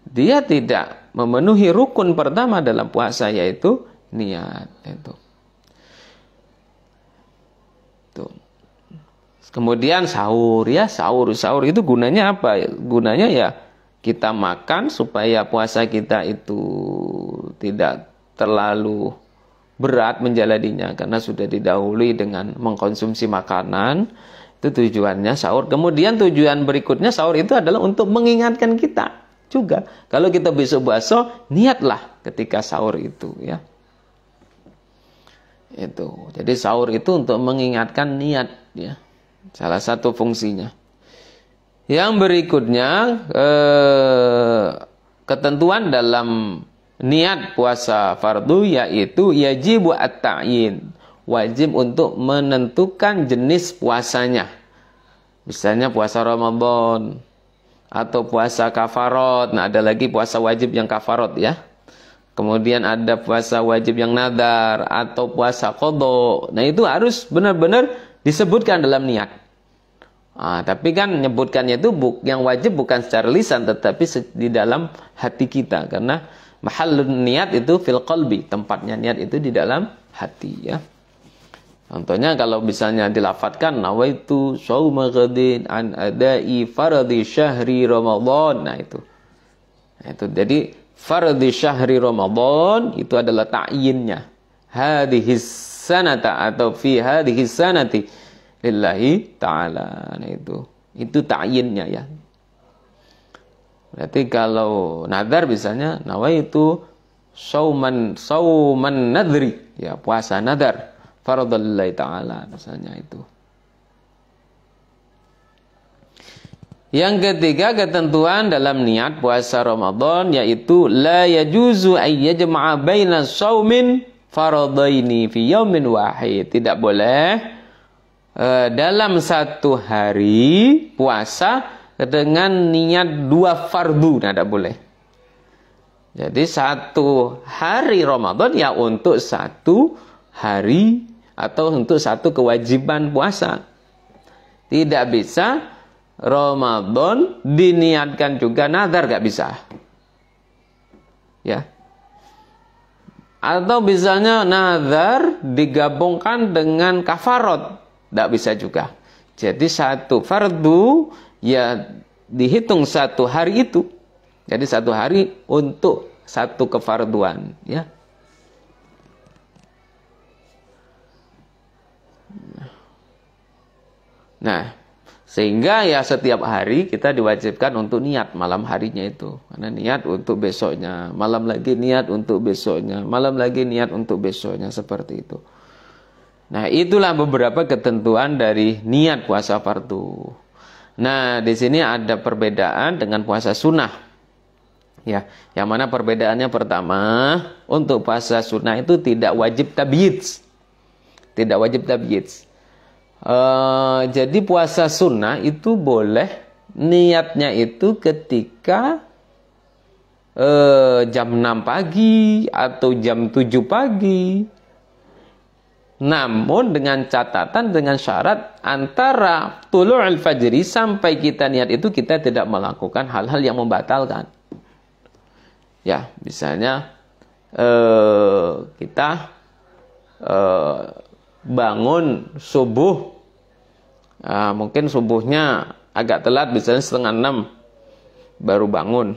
dia tidak memenuhi rukun pertama dalam puasa, yaitu niat. Tuh. Kemudian sahur ya, sahur itu gunanya apa? Gunanya ya kita makan supaya puasa kita itu tidak terlalu berat menjalaninya, karena sudah didahului dengan mengkonsumsi makanan. Itu tujuannya sahur. Kemudian tujuan berikutnya sahur itu adalah untuk mengingatkan kita juga. Kalau kita besok puasa, niatlah ketika sahur itu ya. Itu. Jadi sahur itu untuk mengingatkan niat ya. Salah satu fungsinya. Yang berikutnya ketentuan dalam niat puasa fardu yaitu yajibu at-ta'yin, wajib untuk menentukan jenis puasanya. Misalnya puasa Ramadan atau puasa kafarat. Nah, ada lagi puasa wajib yang kafarat ya. Kemudian ada puasa wajib yang nadar atau puasa qadha. Nah, itu harus benar-benar disebutkan dalam niat. Tapi kan menyebutkannya itu yang wajib bukan secara lisan, tetapi di dalam hati kita, karena mahallun niat itu fil qalbi, tempatnya niat itu di dalam hati ya. Contohnya kalau misalnya dilafadzkan nawaitu shauma ghadin an adai fardhi syahri Ramadan. Nah, itu jadi fardhi syahri Ramadan itu adalah ta'yinnya. Hadhis sanata atau fi hadhis sanati lillahi ta'ala. Nah, itu ta'yinnya ya. Berarti kalau nadar misalnya nawaitu sauman nadri ya, puasa nadar fardhalillahi ta'ala misalnya itu. Yang ketiga ketentuan dalam niat puasa Ramadan yaitu la yajuzu ay yajma'a baina shaumin fardhaini fi yaumin wahid. Tidak boleh dalam satu hari puasa dengan niat dua fardu, tidak boleh. Jadi satu hari Ramadan ya untuk satu hari atau untuk satu kewajiban puasa. Tidak bisa Ramadan diniatkan juga nazar, gak bisa. Ya. Atau misalnya nazar digabungkan dengan kafarat, gak bisa juga. Jadi satu fardu ya dihitung satu hari itu. Jadi satu hari untuk satu kefarduan, ya. Nah, sehingga ya setiap hari kita diwajibkan untuk niat malam harinya itu. Karena niat untuk besoknya, malam lagi niat untuk besoknya, malam lagi niat untuk besoknya, seperti itu. Nah, itulah beberapa ketentuan dari niat puasa fardu. Nah, di sini ada perbedaan dengan puasa sunnah. Ya, yang mana perbedaannya pertama, untuk puasa sunnah itu tidak wajib tabyidz. Tidak wajib tabyidz. Jadi puasa sunnah itu boleh niatnya itu ketika jam 6 pagi atau jam 7 pagi. Namun dengan catatan, dengan syarat antara tulu'ul fajri sampai kita niat itu kita tidak melakukan hal-hal yang membatalkan. Ya, misalnya kita bangun subuh, mungkin subuhnya agak telat, misalnya 5:30 baru bangun.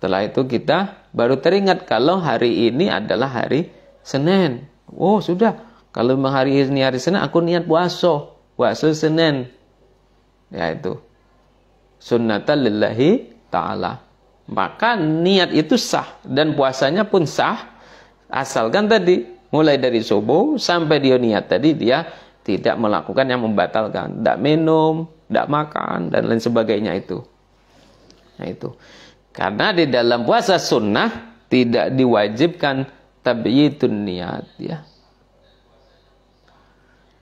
Setelah itu kita baru teringat kalau hari ini adalah hari Senin. Oh sudah, kalau memang hari ini hari Senin, aku niat puasa Senin. Ya itu sunnatan lillahi ta'ala. Maka niat itu sah dan puasanya pun sah, asalkan tadi mulai dari subuh sampai dia niat tadi dia tidak melakukan yang membatalkan, tidak minum, tidak makan dan lain sebagainya itu. Nah itu. Karena di dalam puasa sunnah tidak diwajibkan tabyidun niat, ya.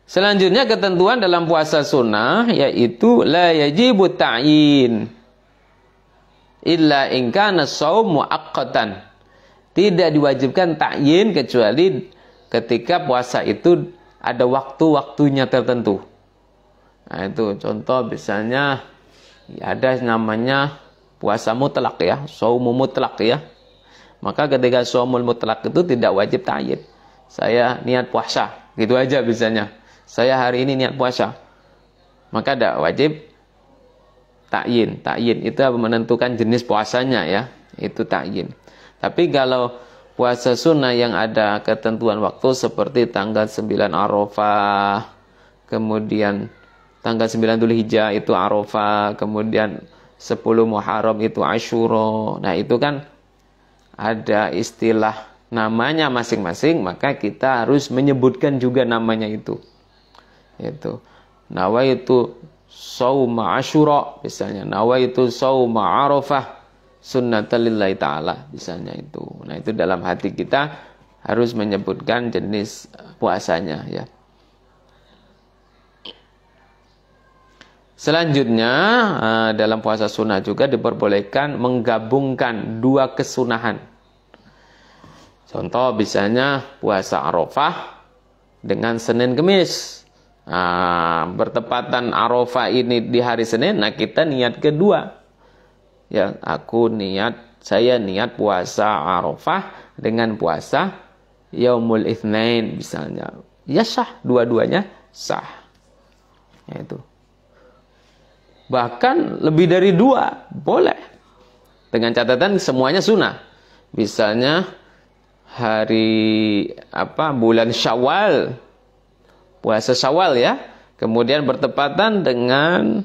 Selanjutnya ketentuan dalam puasa sunnah yaitu la yajibu ta'yin illa in kana shaum muaqqatan. Tidak diwajibkan ta'yin kecuali ketika puasa itu ada waktu-waktunya tertentu. Nah itu contoh misalnya ada namanya puasa mutlak, ya, shaum mutlak, ya. Maka ketika shaumul mutlak itu tidak wajib ta'yin. Saya niat puasa, gitu aja misalnya. Saya hari ini niat puasa. Maka tidak wajib ta'yin. Ta'yin itu menentukan jenis puasanya, ya. Itu ta'yin. Tapi kalau puasa sunnah yang ada ketentuan waktu seperti tanggal 9 Arafah, kemudian tanggal 9 Dzulhijjah itu Arafah, kemudian 10 Muharram itu Asyura. Nah, itu kan ada istilah namanya masing-masing, maka kita harus menyebutkan juga namanya itu. Itu nawaitu shauma Asyura misalnya, nawaitu shauma Arafah sunnatan lillahi ta'ala misalnya itu. Nah, itu dalam hati kita harus menyebutkan jenis puasanya, ya. Selanjutnya dalam puasa sunnah juga diperbolehkan menggabungkan dua kesunahan. Contoh misalnya puasa Arafah dengan Senin Kemis. Bertepatan Arafah ini di hari Senin, nah kita niat kedua. Ya, saya niat puasa Arafah dengan puasa Yaumul Itsnain misalnya. Ya sah, dua-duanya sah. Ya, itu. Bahkan lebih dari dua boleh. Dengan catatan semuanya sunnah. Misalnya bulan Syawal, puasa Syawal, ya. Kemudian bertepatan dengan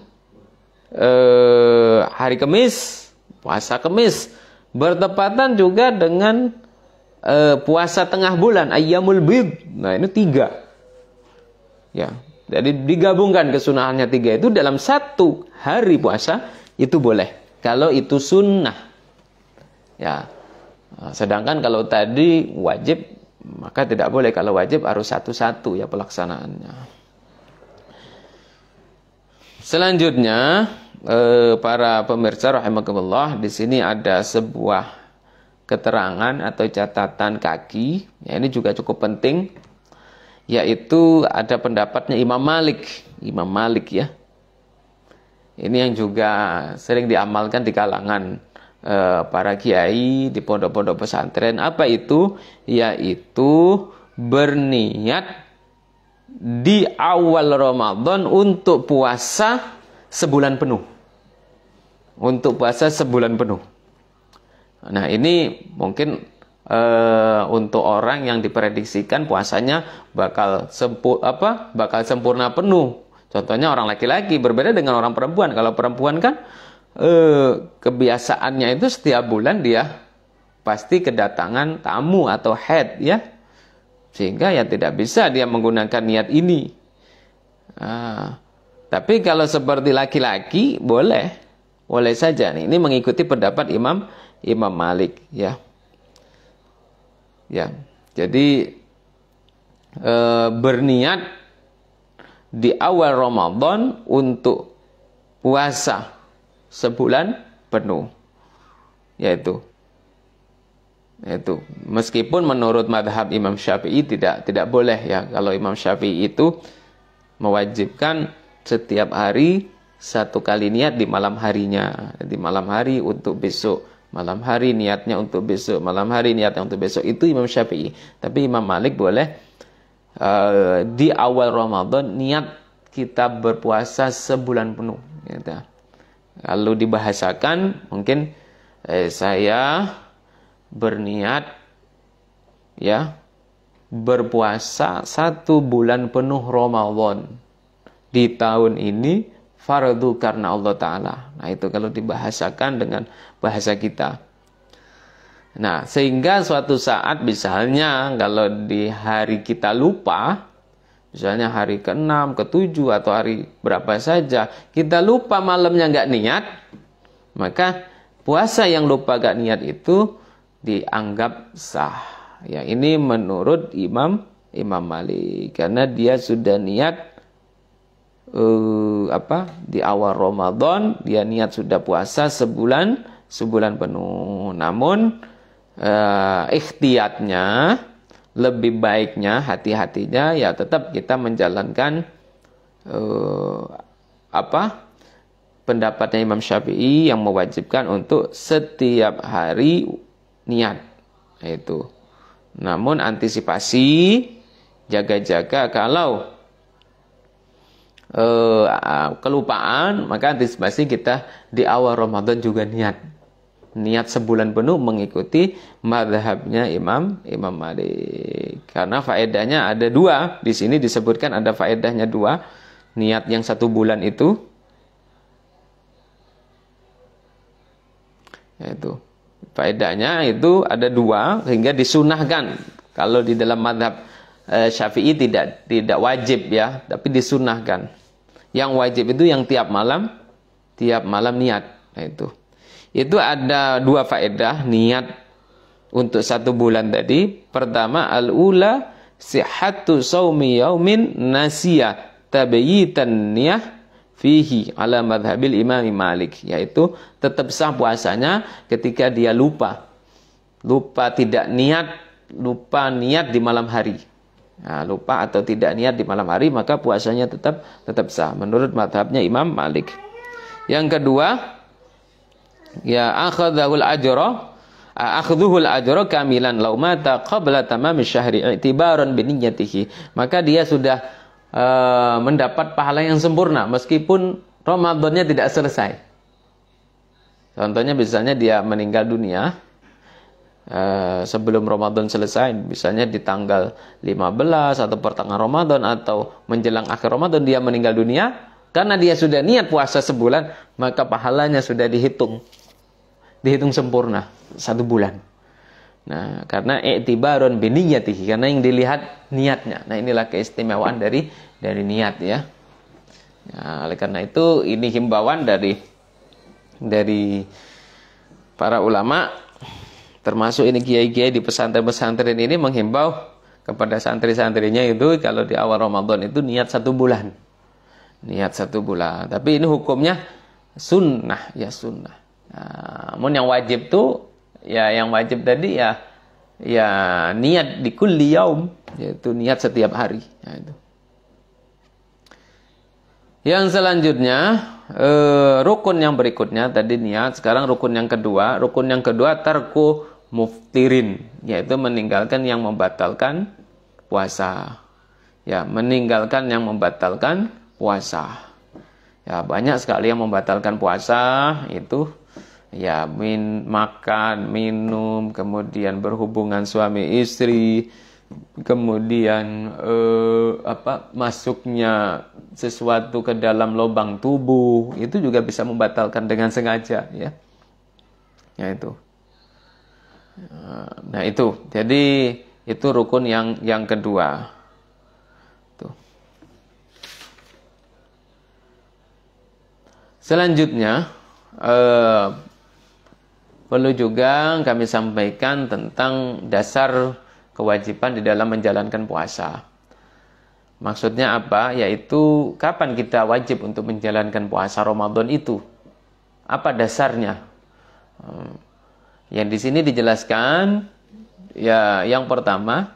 hari Kamis, puasa Kamis. Bertepatan juga dengan puasa tengah bulan, Ayyamul Bid. Nah, ini 3. Ya, jadi digabungkan kesunahannya 3 itu dalam 1 hari puasa itu boleh. Kalau itu sunnah. Ya. Sedangkan kalau tadi wajib, maka tidak boleh. Kalau wajib harus satu-satu ya pelaksanaannya. Selanjutnya, para pemirsa rahimakumullah, di sini ada sebuah keterangan atau catatan kaki. Ya, ini juga cukup penting, yaitu ada pendapatnya Imam Malik. Imam Malik ya. Ini yang juga sering diamalkan di kalangan para kiai di pondok-pondok pesantren. Apa itu? Yaitu berniat di awal Ramadan untuk puasa sebulan penuh. Untuk puasa sebulan penuh. Nah, ini mungkin untuk orang yang diprediksikan puasanya bakal sempurna penuh. Contohnya orang laki-laki, berbeda dengan orang perempuan. Kalau perempuan kan kebiasaannya itu setiap bulan dia pasti kedatangan tamu atau haid ya, sehingga ya tidak bisa dia menggunakan niat ini. Tapi kalau seperti laki-laki boleh saja. Ini mengikuti pendapat Imam Malik ya. Ya, jadi berniat di awal Ramadan untuk puasa sebulan penuh, yaitu meskipun menurut madhab Imam Syafi'i tidak boleh ya. Kalau Imam Syafi'i itu mewajibkan setiap hari 1 kali niat di malam harinya, di malam hari untuk besok, malam hari niatnya untuk besok, malam hari niatnya untuk besok. Itu Imam Syafi'i. Tapi Imam Malik boleh di awal Ramadan niat kita berpuasa sebulan penuh gitu. Kalau dibahasakan mungkin saya berniat ya berpuasa 1 bulan penuh Ramadan di tahun ini fardu karena Allah Ta'ala. Nah, itu kalau dibahasakan dengan bahasa kita. Nah, sehingga suatu saat misalnya kalau di hari kita lupa, misalnya hari ke-6, ke-7 atau hari berapa saja, kita lupa malamnya nggak niat, maka puasa yang lupa nggak niat itu dianggap sah. Ya, ini menurut Imam Malik, karena dia sudah niat di awal Ramadan, dia niat sudah puasa sebulan penuh. Namun ikhtiyatnya, lebih baiknya, hati-hatinya ya tetap kita menjalankan pendapatnya Imam Syafi'i yang mewajibkan untuk setiap hari niat itu. Namun antisipasi, jaga-jaga kalau kelupaan, maka antisipasi kita di awal Ramadan juga niat sebulan penuh mengikuti mazhabnya Imam Malik. Karena faedahnya ada 2. Di sini disebutkan ada faedahnya 2. Niat yang 1 bulan itu, yaitu faedahnya itu ada 2 sehingga disunahkan. Kalau di dalam mazhab Syafi'i tidak wajib ya, tapi disunahkan. Yang wajib itu yang tiap malam niat. Nah, itu ada 2 faedah niat untuk 1 bulan tadi. Pertama, al-ula sihhatu shaumi yaumin nasiya tabayyitan niyah fihi ala madhabil Imam Malik, yaitu tetap sah puasanya ketika dia lupa niat di malam hari. Nah, lupa atau tidak niat di malam hari, maka puasanya tetap sah menurut madhabnya Imam Malik. Yang kedua, ya akhdhuhul ajra kamilan law mata qabla tamam syahri i'tibaran bi niyyatihi. Maka dia sudah mendapat pahala yang sempurna meskipun Ramadannya tidak selesai. Contohnya misalnya dia meninggal dunia sebelum Ramadan selesai, misalnya di tanggal 15 atau pertengahan Ramadan atau menjelang akhir Ramadan dia meninggal dunia, karena dia sudah niat puasa sebulan, maka pahalanya sudah dihitung sempurna 1 bulan. Nah, karena i'tibarun bi niyyatihi, karena yang dilihat niatnya. Nah, inilah keistimewaan dari niat ya. Oleh karena itu ini himbauan dari para ulama, termasuk ini kiai-kiai di pesantren-pesantren ini menghimbau kepada santri-santrinya itu kalau di awal Ramadan itu niat 1 bulan. Niat 1 bulan. Tapi ini hukumnya sunnah ya sunnah. Namun yang wajib tuh ya yang wajib tadi ya niat di kulli yaum, yaitu niat setiap hari. Itu. Yang selanjutnya rukun yang berikutnya tadi niat, sekarang rukun yang kedua. Rukun yang kedua tarku muftirin, yaitu meninggalkan yang membatalkan puasa. Ya, meninggalkan yang membatalkan puasa. Ya, banyak sekali yang membatalkan puasa itu ya makan, minum, kemudian berhubungan suami istri, kemudian masuknya sesuatu ke dalam lubang tubuh, itu juga bisa membatalkan dengan sengaja ya. Ya itu. Nah itu. Jadi itu rukun yang kedua. Tuh. Selanjutnya perlu juga kami sampaikan tentang dasar kewajiban di dalam menjalankan puasa. Maksudnya apa? Yaitu kapan kita wajib untuk menjalankan puasa Ramadan itu? Apa dasarnya? Yang di sini dijelaskan, ya yang pertama,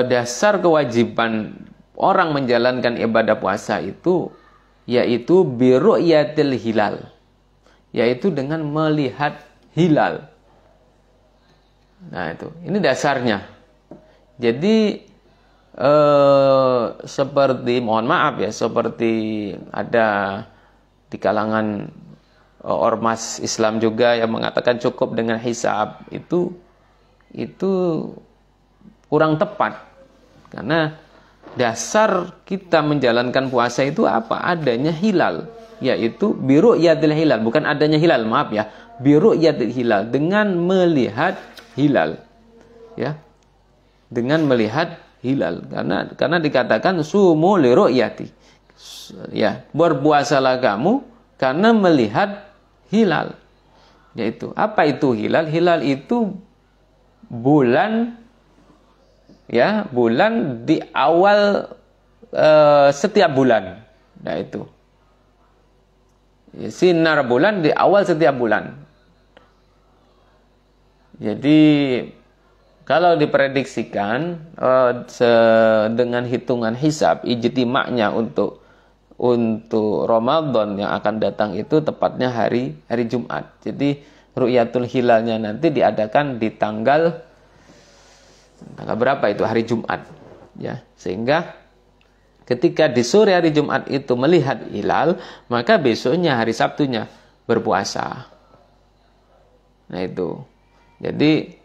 dasar kewajiban orang menjalankan ibadah puasa itu, yaitu biru'yatil hilal, yaitu dengan melihat hilal. Nah itu, ini dasarnya. Jadi seperti mohon maaf ya, seperti ada di kalangan ormas Islam juga yang mengatakan cukup dengan hisab, itu kurang tepat, karena dasar kita menjalankan puasa itu apa? Adanya hilal, yaitu biru'yatil hilal, bukan adanya hilal, maaf ya, biru'yatil hilal, dengan melihat hilal ya, dengan melihat hilal, karena dikatakan sumu li ru'yati, ya, berpuasalah kamu karena melihat hilal. Yaitu apa itu hilal? Hilal itu bulan, ya, bulan di awal setiap bulan. Nah itu ya, sinar bulan di awal setiap bulan. Jadi kalau diprediksikan dengan hitungan hisab, ijtima'nya untuk Ramadan yang akan datang itu tepatnya hari Jumat. Jadi ru'yatul hilalnya nanti diadakan di tanggal berapa itu? Hari Jumat. Ya, sehingga ketika di sore hari Jumat itu melihat hilal, maka besoknya hari Sabtunya berpuasa. Nah itu. Jadi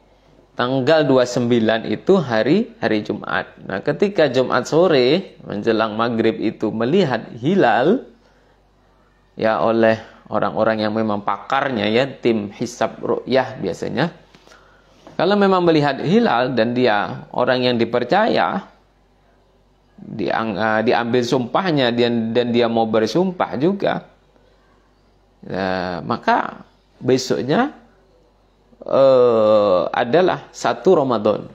tanggal 29 itu hari Jumat. Nah, ketika Jumat sore menjelang maghrib itu melihat hilal ya oleh orang-orang yang memang pakarnya ya, tim hisab ru'yah biasanya. Kalau memang melihat hilal dan dia orang yang dipercaya, diambil sumpahnya dan dia mau bersumpah juga, ya, maka besoknya adalah 1 Ramadan.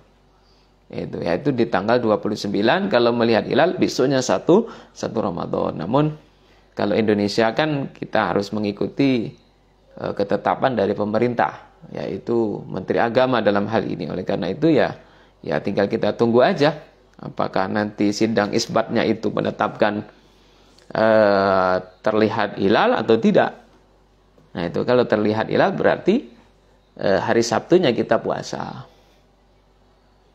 Yaitu di tanggal 29 kalau melihat hilal, besoknya 1 Ramadan. Namun kalau Indonesia kan kita harus mengikuti ketetapan dari pemerintah, yaitu Menteri Agama dalam hal ini. Oleh karena itu ya tinggal kita tunggu aja apakah nanti sidang isbatnya itu menetapkan terlihat hilal atau tidak. Nah itu kalau terlihat hilal berarti hari Sabtunya kita puasa.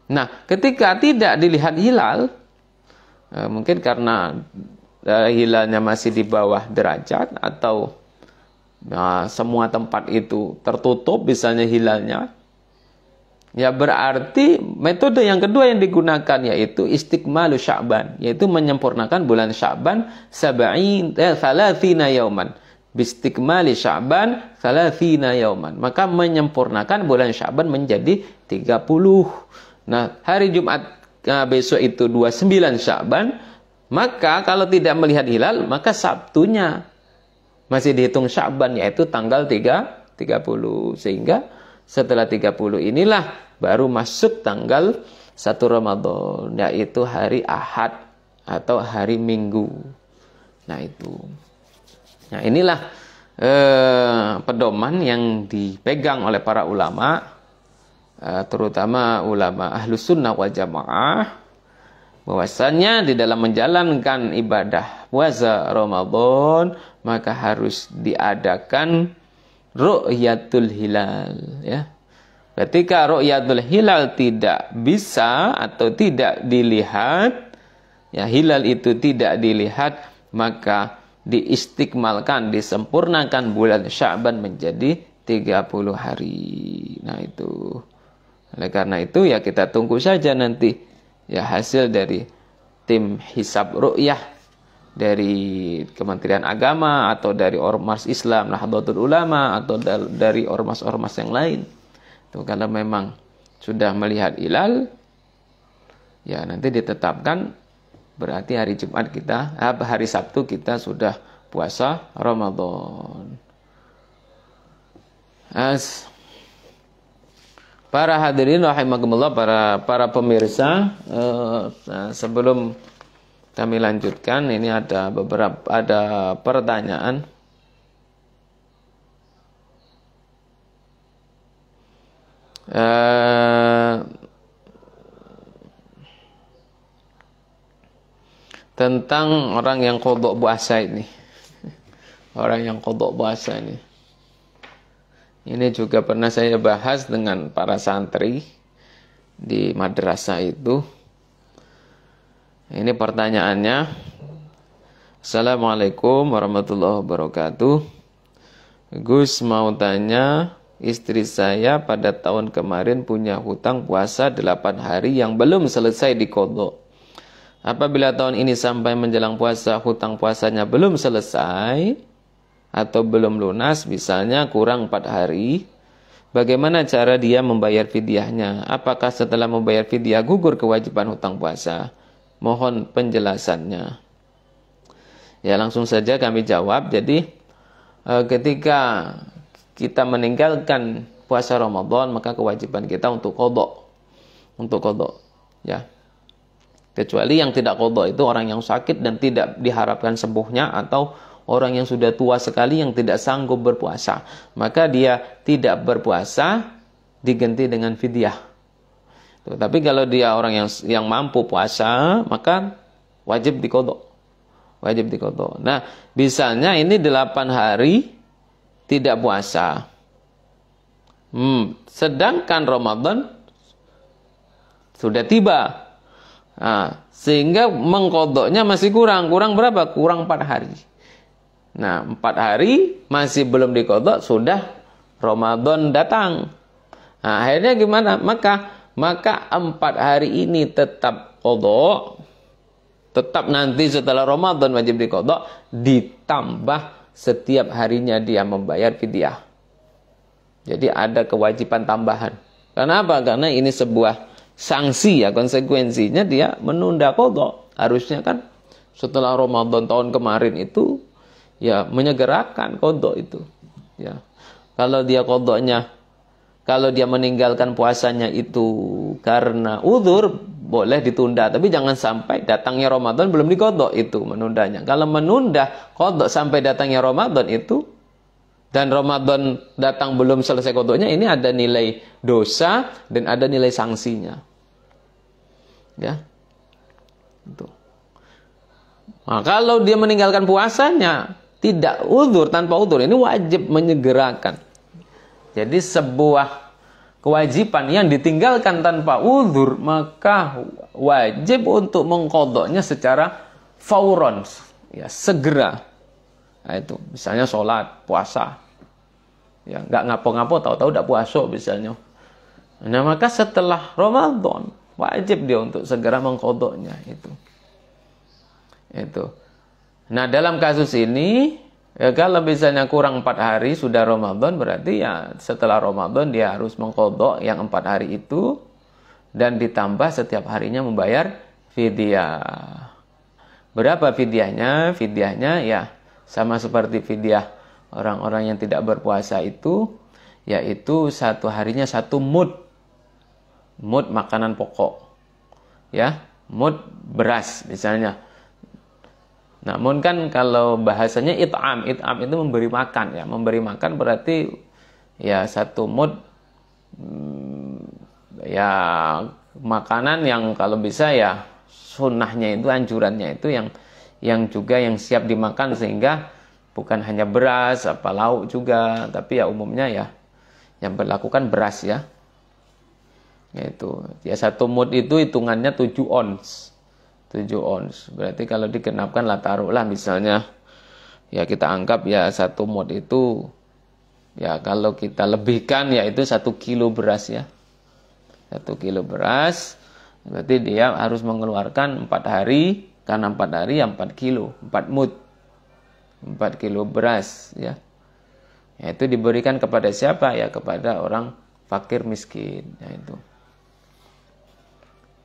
Nah, ketika tidak dilihat hilal, mungkin karena hilalnya masih di bawah derajat atau semua tempat itu tertutup misalnya hilalnya, ya berarti metode yang kedua yang digunakan yaitu istikmalu Sya'ban, yaitu menyempurnakan bulan Sya'ban 30 yauman. Bistikmali Sya'ban 30 yauman. Maka menyempurnakan bulan Sya'ban menjadi 30. Nah, hari Jumat besok itu 29 Sya'ban, maka kalau tidak melihat hilal, maka Sabtunya masih dihitung Sya'ban, yaitu tanggal 30. Sehingga setelah 30 inilah baru masuk tanggal 1 Ramadan, yaitu hari Ahad atau hari Minggu. Nah itu. Nah inilah pedoman yang dipegang oleh para ulama, terutama ulama Ahlus Sunnah wal Jamaah, bahwasannya di dalam menjalankan ibadah puasa Ramadan maka harus diadakan ru'yatul hilal, ya. Ketika ru'yatul hilal tidak bisa atau tidak dilihat, ya, hilal itu tidak dilihat, maka diistikmalkan, disempurnakan bulan Sya'ban menjadi 30 hari. Nah itu. Oleh karena itu ya kita tunggu saja nanti ya hasil dari tim hisab ru'yah dari Kementerian Agama atau dari Ormas Islam Nahdlatul Ulama atau dari ormas-ormas yang lain. Itu kalau memang sudah melihat hilal, ya nanti ditetapkan berarti hari Jumat kita, hari Sabtu kita sudah puasa Ramadan. Para hadirin rahimakumullah, para pemirsa, sebelum kami lanjutkan, ini ada pertanyaan. Tentang orang yang qadha puasa ini. Orang yang qadha puasa ini. Ini juga pernah saya bahas dengan para santri di madrasah itu. Ini pertanyaannya. Assalamualaikum warahmatullahi wabarakatuh. Gus mau tanya, istri saya pada tahun kemarin punya hutang puasa 8 hari yang belum selesai diqadha. Apabila tahun ini sampai menjelang puasa hutang puasanya belum selesai atau belum lunas, misalnya kurang 4 hari, bagaimana cara dia membayar fidyahnya? Apakah setelah membayar fidyah gugur kewajiban hutang puasa? Mohon penjelasannya. Ya langsung saja kami jawab. Jadi ketika kita meninggalkan puasa Ramadan, maka kewajiban kita untuk qadha. Untuk qadha, ya. Kecuali yang tidak qadha itu orang yang sakit dan tidak diharapkan sembuhnya, atau orang yang sudah tua sekali yang tidak sanggup berpuasa, maka dia tidak berpuasa diganti dengan fidyah. Tapi kalau dia orang yang mampu puasa, maka wajib diqadha. Wajib diqadha. Nah, misalnya ini 8 hari tidak puasa. Sedangkan Ramadan sudah tiba. Nah, sehingga mengqadhanya masih kurang berapa? Kurang 4 hari. Nah, 4 hari masih belum diqadha, sudah Ramadan datang. Nah, akhirnya gimana? Maka 4 hari ini tetap qadha, tetap nanti setelah Ramadan wajib diqadha, ditambah setiap harinya dia membayar fidyah. Jadi ada kewajiban tambahan. Kenapa? Karena ini sebuah sanksi, ya, konsekuensinya dia menunda qadha. Harusnya kan setelah Ramadan tahun kemarin itu ya menyegerakan qadha itu, ya. Kalau dia meninggalkan puasanya itu karena uzur, boleh ditunda, tapi jangan sampai datangnya Ramadan belum diqadha, itu menundanya. Kalau menunda qadha sampai datangnya Ramadan itu, dan Ramadan datang belum selesai qadhanya, ini ada nilai dosa dan ada nilai sanksinya. Ya. Itu. Nah, kalau dia meninggalkan puasanya tidak uzur, tanpa uzur, ini wajib menyegerakan. Jadi sebuah kewajiban yang ditinggalkan tanpa uzur, maka wajib untuk mengqadhanya secara fauron, ya, segera. Nah, itu misalnya sholat, puasa, ya, nggak ngapo-ngapo tahu-tahu udah puasa misalnya. Nah, maka setelah Ramadan wajib dia untuk segera mengqadhanya itu. Nah, dalam kasus ini, ya, kalau misalnya kurang 4 hari sudah Ramadan, berarti ya setelah Ramadan dia harus mengqadha yang 4 hari itu. dan ditambah setiap harinya membayar fidyah. Berapa fidyahnya? Fidyahnya ya sama seperti fidyah orang-orang yang tidak berpuasa itu, yaitu satu harinya 1 mud. Mud makanan pokok. Ya, mud beras misalnya. Namun kan kalau bahasanya it'am itu memberi makan ya. Memberi makan berarti ya 1 mud ya makanan yang kalau bisa ya sunnahnya itu, anjurannya itu yang juga yang siap dimakan, sehingga bukan hanya beras, apa lauk juga, tapi ya umumnya ya yang berlakukan beras ya. Yaitu ya 1 mud itu hitungannya 7 ons. 7 ons. Berarti kalau digenapkan lah, taruhlah misalnya ya kita anggap ya 1 mud itu ya kalau kita lebihkan ya itu 1 kilo beras ya. 1 kilo beras berarti dia harus mengeluarkan 4 hari, karena 4 hari ya 4 kilo, 4 mud. 4 kilo beras ya. Ya itu diberikan kepada siapa? Ya kepada orang fakir miskin. Ya itu.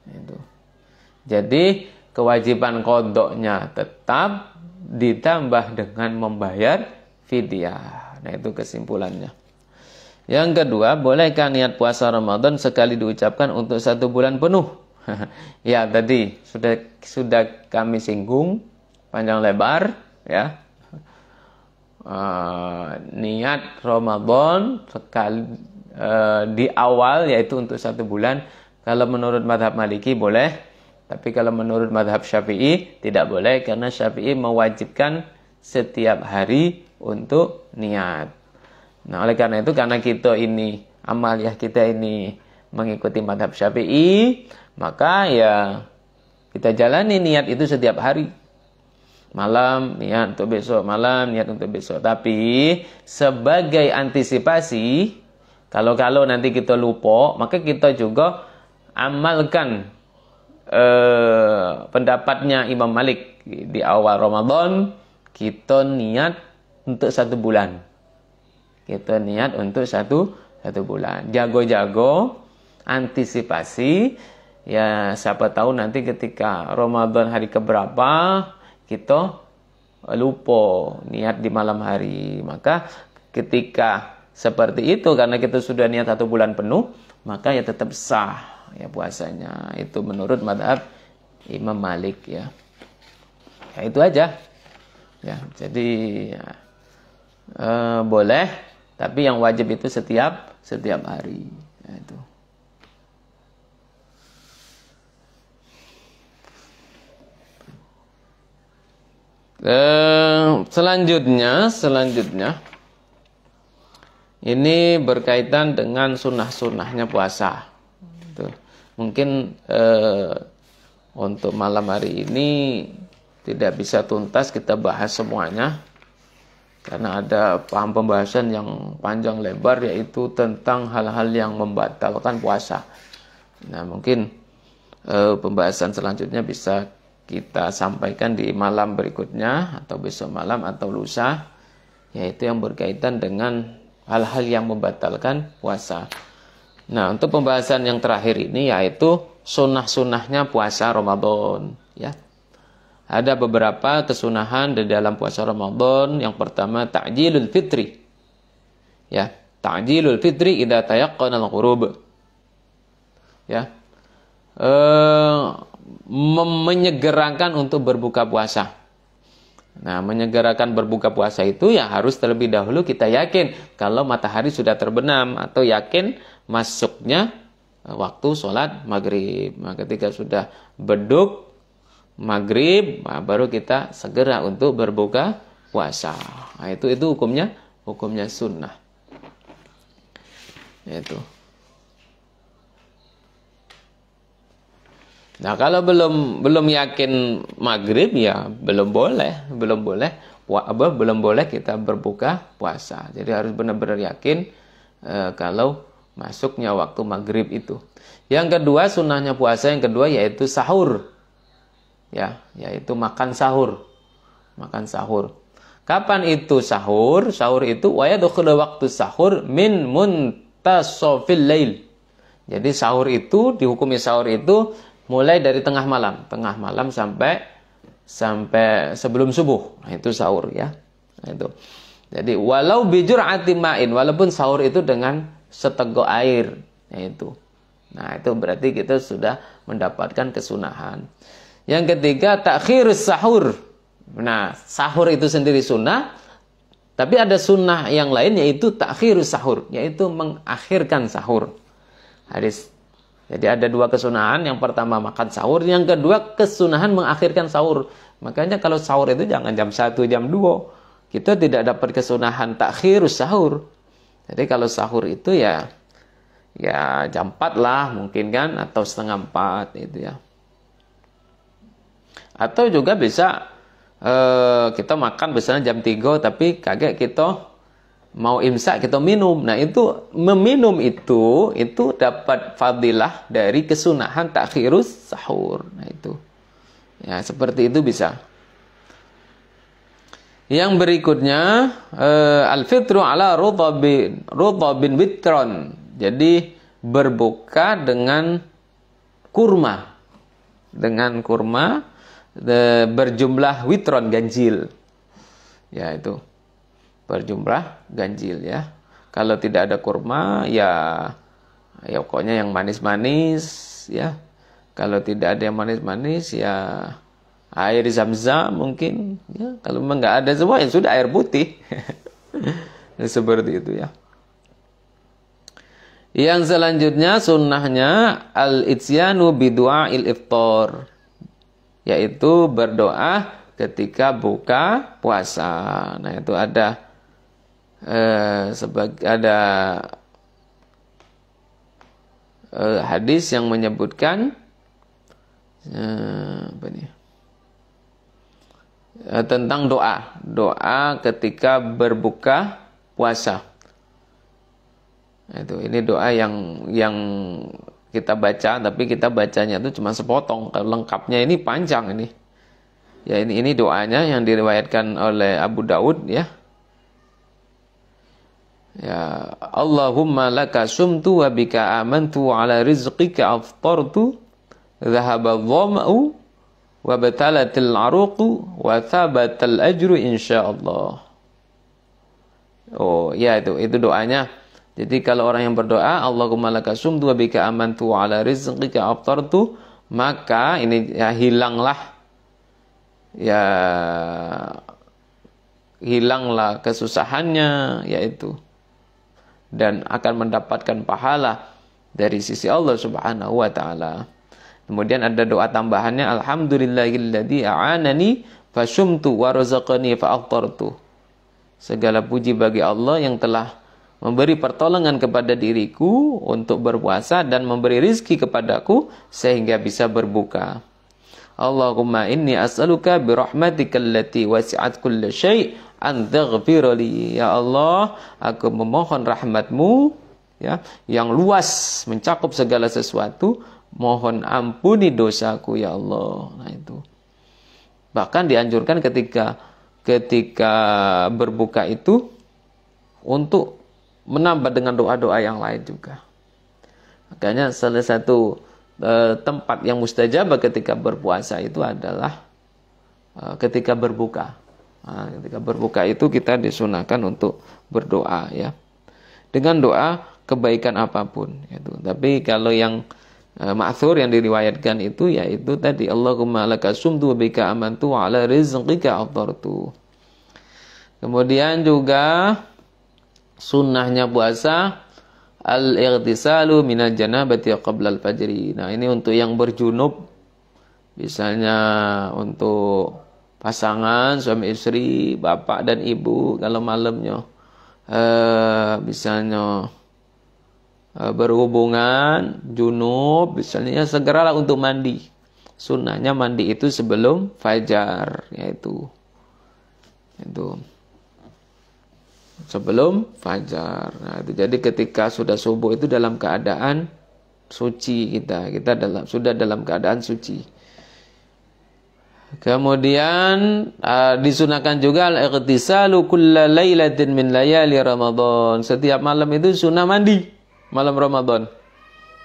Itu. Jadi kewajiban qodoknya tetap ditambah dengan membayar fidyah. Nah itu kesimpulannya. Yang kedua, bolehkah niat puasa Ramadan sekali diucapkan untuk 1 bulan penuh? Ya tadi sudah kami singgung panjang lebar ya. Niat Ramadan sekali di awal yaitu untuk 1 bulan. Kalau menurut mazhab Maliki boleh, tapi kalau menurut mazhab Syafi'i tidak boleh, karena Syafi'i mewajibkan setiap hari untuk niat. Nah oleh karena itu, karena kita ini amaliyah kita ini mengikuti mazhab Syafi'i, maka ya kita jalani niat itu setiap hari. Malam niat untuk besok, malam niat untuk besok. Tapi sebagai antisipasi, kalau nanti kita lupa, maka kita juga amalkan pendapatnya Imam Malik. Di awal Ramadan kita niat untuk 1 bulan. Kita niat untuk satu bulan. Jago-jago, antisipasi. Ya siapa tahu nanti ketika Ramadan hari keberapa kita lupa niat di malam hari. Maka ketika seperti itu, karena kita sudah niat 1 bulan penuh, maka ya tetap sah ya puasanya. Itu menurut mazhab Imam Malik ya. Ya itu aja. Ya, jadi ya, boleh, tapi yang wajib itu setiap hari. Ya, itu. Selanjutnya ini berkaitan dengan sunnah-sunnahnya puasa. Itu. Mungkin untuk malam hari ini tidak bisa tuntas kita bahas semuanya, karena ada pembahasan yang panjang lebar, yaitu tentang hal-hal yang membatalkan puasa. Nah mungkin pembahasan selanjutnya bisa kita sampaikan di malam berikutnya, atau besok malam, atau lusa, yaitu yang berkaitan dengan hal-hal yang membatalkan puasa. Nah untuk pembahasan yang terakhir ini, yaitu sunnah-sunnahnya puasa Ramadan ya. Ada beberapa kesunahan di dalam puasa Ramadan. Yang pertama, ta'jilul fitri. Ya, ta'jilul fitri idza tayaqqana al-ghurub. Ya. Menyegerakan untuk berbuka puasa. Nah, menyegerakan berbuka puasa itu ya harus terlebih dahulu kita yakin kalau matahari sudah terbenam, atau yakin masuknya waktu sholat maghrib. Nah, ketika sudah beduk maghrib, nah, baru kita segera untuk berbuka puasa. Nah, itu hukumnya sunnah. Itu. Nah kalau belum yakin maghrib ya belum boleh kita berbuka puasa. Jadi harus benar-benar yakin kalau masuknya waktu maghrib itu. Yang kedua, sunnahnya puasa yang kedua yaitu sahur. Ya, yaitu makan sahur. Makan sahur. Kapan itu sahur? Sahur itu wa yadkhulu waktu sahur min muntasafil lail. Jadi sahur itu, dihukumi sahur itu mulai dari tengah malam sampai sebelum subuh. Nah, itu sahur ya. Nah, itu. Jadi walau bijur'ati ma'in, walaupun sahur itu dengan seteguk air, yaitu. Nah, itu berarti kita sudah mendapatkan kesunahan. Yang ketiga, takhirus sahur. Nah, sahur itu sendiri sunnah, tapi ada sunnah yang lain yaitu takhirus sahur, yaitu mengakhirkan sahur. Hadis. Jadi ada dua kesunahan, yang pertama makan sahur, yang kedua kesunahan mengakhirkan sahur. Makanya kalau sahur itu jangan jam 1, jam 2. Kita tidak dapat kesunahan takhirus sahur. Jadi kalau sahur itu ya jam 4 lah mungkin kan, atau setengah 4 itu ya. Atau juga bisa kita makan misalnya jam 3 tapi kaget kita mau imsak kita minum. Nah, itu meminum itu dapat fadilah dari kesunahan takhirus sahur. Nah, itu. Ya, seperti itu bisa. Yang berikutnya al-fitru ala rudhabin witron. Jadi berbuka dengan kurma. Dengan kurma berjumlah witron ganjil. Ya, itu. Berjumlah ganjil ya. Kalau tidak ada kurma ya pokoknya yang manis-manis ya. Kalau tidak ada yang manis-manis ya air zam-zam mungkin ya. Kalau memang nggak ada semua ya sudah air putih. Seperti itu ya. Yang selanjutnya sunnahnya al-ityanu bidu'ail iftar, yaitu berdoa ketika buka puasa. Nah, itu ada hadis yang menyebutkan tentang doa ketika berbuka puasa. Ini doa yang kita baca, tapi kita bacanya itu cuma sepotong. Kalau lengkapnya ini panjang ini. Ya, ini doanya yang diriwayatkan oleh Abu Daud ya. Ya, Allahumma laka sumtu wa bika amantu ala rizqika aftartu dhahaba dhama'u wa batalatil aruqu wa thabatal ajru insyaallah. Oh, ya itu doanya. Jadi kalau orang yang berdoa Allahumma laka sumtu wa bika amantu ala rizqika aftartu, maka ini ya hilanglah kesusahannya yaitu, dan akan mendapatkan pahala dari sisi Allah Subhanahu wa taala. Kemudian ada doa tambahannya, alhamdulillahilladzi a'anani fasyumtu wa razaqani fa'aftartu. Segala puji bagi Allah yang telah memberi pertolongan kepada diriku untuk berpuasa dan memberi rizki kepadaku sehingga bisa berbuka. Allahumma inni as'aluka bi rahmatikal lati wasi'at kulla syai' an taghfir li. Ya Allah, aku memohon rahmatmu ya yang luas mencakup segala sesuatu, mohon ampuni dosaku ya Allah. Nah, itu. Bahkan dianjurkan ketika berbuka itu untuk menambah dengan doa-doa yang lain juga. Makanya salah satu tempat yang mustajabah ketika berpuasa itu adalah ketika berbuka. Nah, ketika berbuka itu kita disunahkan untuk berdoa ya. Dengan doa kebaikan apapun gitu. Tapi kalau yang ma'thur yang diriwayatkan itu yaitu tadi Allahumma laka sumtu wa bika amantu wa ala rizqika aftartu. Kemudian juga sunnahnya puasa al-ightisalu minal janabati qabla al-fajri. Nah, ini untuk yang berjunub, misalnya untuk pasangan suami istri, bapak dan ibu, kalau malamnya misalnya berhubungan junub, misalnya segeralah untuk mandi. Sunnahnya mandi itu sebelum fajar, yaitu sebelum fajar. Nah, itu jadi ketika sudah subuh itu dalam keadaan suci kita sudah dalam keadaan suci. Kemudian disunahkan juga al-ightisalu kulla lailatin min layali Ramadan. Setiap malam itu sunnah mandi malam Ramadan.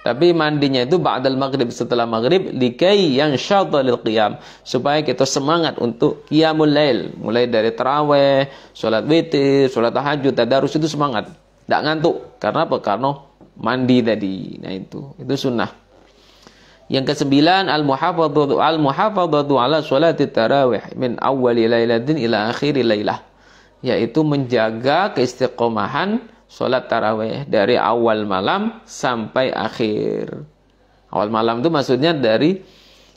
Tapi mandinya itu ba'dal maghrib, setelah maghrib, likai yanshadha lil qiyam, supaya kita semangat untuk qiyamul lail, mulai dari tarawih, salat witir, salat tahajud, tadarus, itu semangat, tidak ngantuk. Karena apa? Karena mandi tadi. Nah itu sunnah. Yang kesembilan, al-muhafadhatu ala sholati tarawih min awwali lailatin ila akhiri lailah, yaitu menjaga keistiqomahan sholat tarawih dari awal malam sampai akhir. Awal malam itu maksudnya dari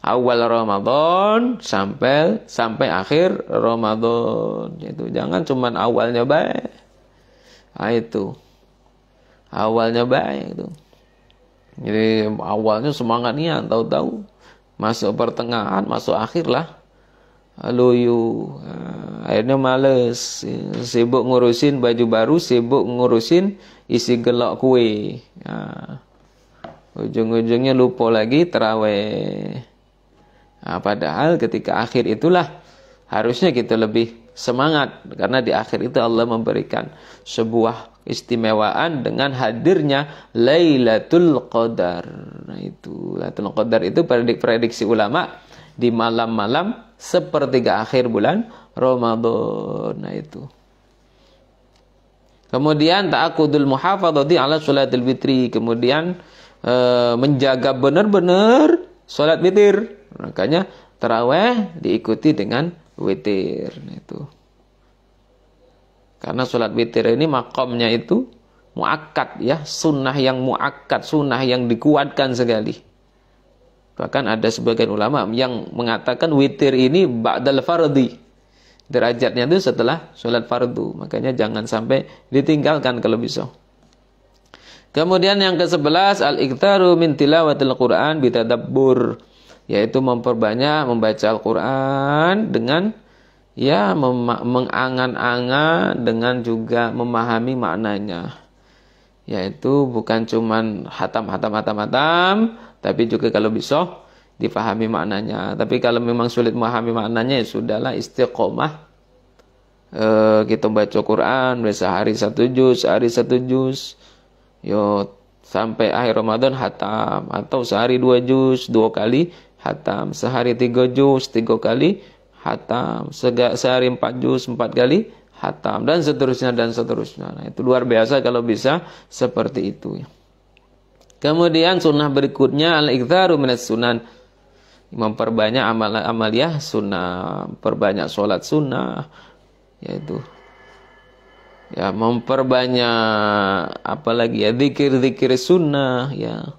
awal Ramadan sampai akhir Ramadan. Itu jangan cuman awalnya baik. Nah, itu awalnya baik itu. Jadi awalnya semangatnya, tahu-tahu masuk pertengahan, masuk akhir lah loyo. Akhirnya males, sibuk ngurusin baju baru, sibuk ngurusin isi gelok kue. Ujung-ujungnya lupa lagi tarawih. Padahal ketika akhir itulah harusnya kita lebih semangat, karena di akhir itu Allah memberikan sebuah istimewaan dengan hadirnya Lailatul Qadar. Nah itu Lailatul Qadar itu prediksi ulama di malam-malam sepertiga akhir bulan Ramadan. Nah itu. Kemudian ta'aqqudul muhafadzati ala sholatil witri, kemudian menjaga benar-benar sholat witir. Makanya tarawih diikuti dengan witir. Nah itu. Karena sholat witir ini makomnya itu muakkad ya, sunnah yang muakkad, sunnah yang dikuatkan sekali. Bahkan ada sebagian ulama yang mengatakan witir ini ba'dal fardhi. Derajatnya itu setelah sholat fardu. Makanya jangan sampai ditinggalkan kalau bisa. Kemudian yang ke-11, al-iktharu min tilawatil Qur'an bitadabbur, yaitu memperbanyak membaca Al-Quran dengan ya mengangan-angan, dengan juga memahami maknanya. Yaitu bukan cuman hatam, tapi juga kalau bisa difahami maknanya. Tapi kalau memang sulit memahami maknanya, ya sudahlah, istiqomah. Kita baca Quran, sehari 1 juz, sehari 1 juz. Yo sampai akhir Ramadan hatam, atau sehari 2 juz, 2 kali hatam. Sehari 3 juz, 3 kali hatam. Sehari 4 juz, 4 kali hatam, dan seterusnya dan seterusnya. Nah, itu luar biasa kalau bisa seperti itu. Kemudian sunnah berikutnya al-iktharu minas sunan, memperbanyak amaliyah sunnah, perbanyak sholat sunnah, yaitu ya memperbanyak apalagi ya zikir-zikir sunnah, ya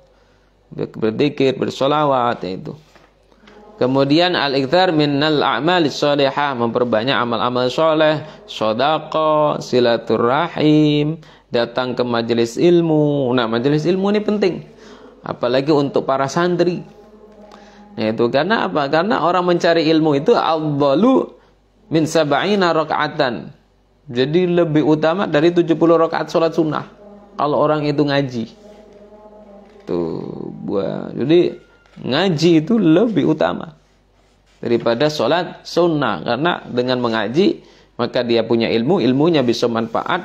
berzikir, bersolawat, yaitu. Kemudian al-ikthar minal a'mal sholihah, memperbanyak amal-amal soleh, sedekah, silaturahim, datang ke majelis ilmu. Nah, majelis ilmu ini penting, apalagi untuk para santri. Nah, itu karena apa? Karena orang mencari ilmu itu afdalu min sab'ina raka'atan. Jadi lebih utama dari 70 rakaat sholat sunnah kalau orang itu ngaji. Jadi ngaji itu lebih utama daripada sholat sunnah, karena dengan mengaji maka dia punya ilmu, ilmunya bisa manfaat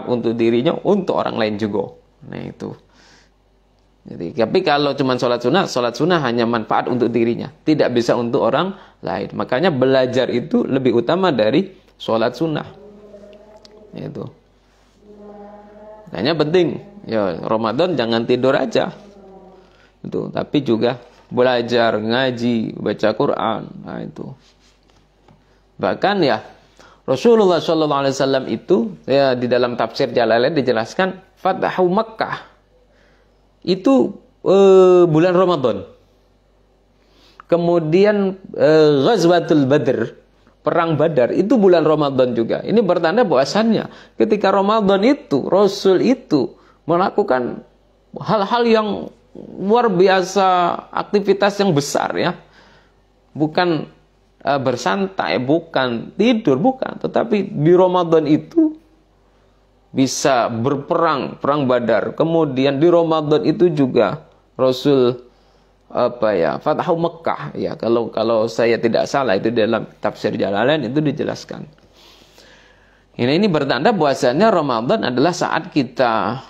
untuk dirinya, untuk orang lain juga. Nah itu. Jadi, tapi kalau cuma sholat sunnah hanya manfaat untuk dirinya, tidak bisa untuk orang lain. Makanya belajar itu lebih utama dari sholat sunnah. Itu. Makanya penting, ya Ramadan jangan tidur aja. Itu, tapi juga belajar, ngaji, baca Quran. Nah itu. Bahkan ya Rasulullah SAW itu ya di dalam tafsir Jalalain dijelaskan Fathu Makkah itu bulan Ramadan. Kemudian Ghazwatul Badr, perang Badar, itu bulan Ramadan juga. Ini bertanda bahwasannya ketika Ramadan itu Rasul itu melakukan hal-hal yang luar biasa, aktivitas yang besar ya. Bukan bersantai, bukan tidur, bukan. Tetapi di Ramadan itu bisa berperang, perang Badar. Kemudian di Ramadan itu juga Rasul Fathu Mekah ya. Kalau saya tidak salah itu dalam tafsir Jalalain itu dijelaskan. Ini bertanda bahwasanya Ramadan adalah saat kita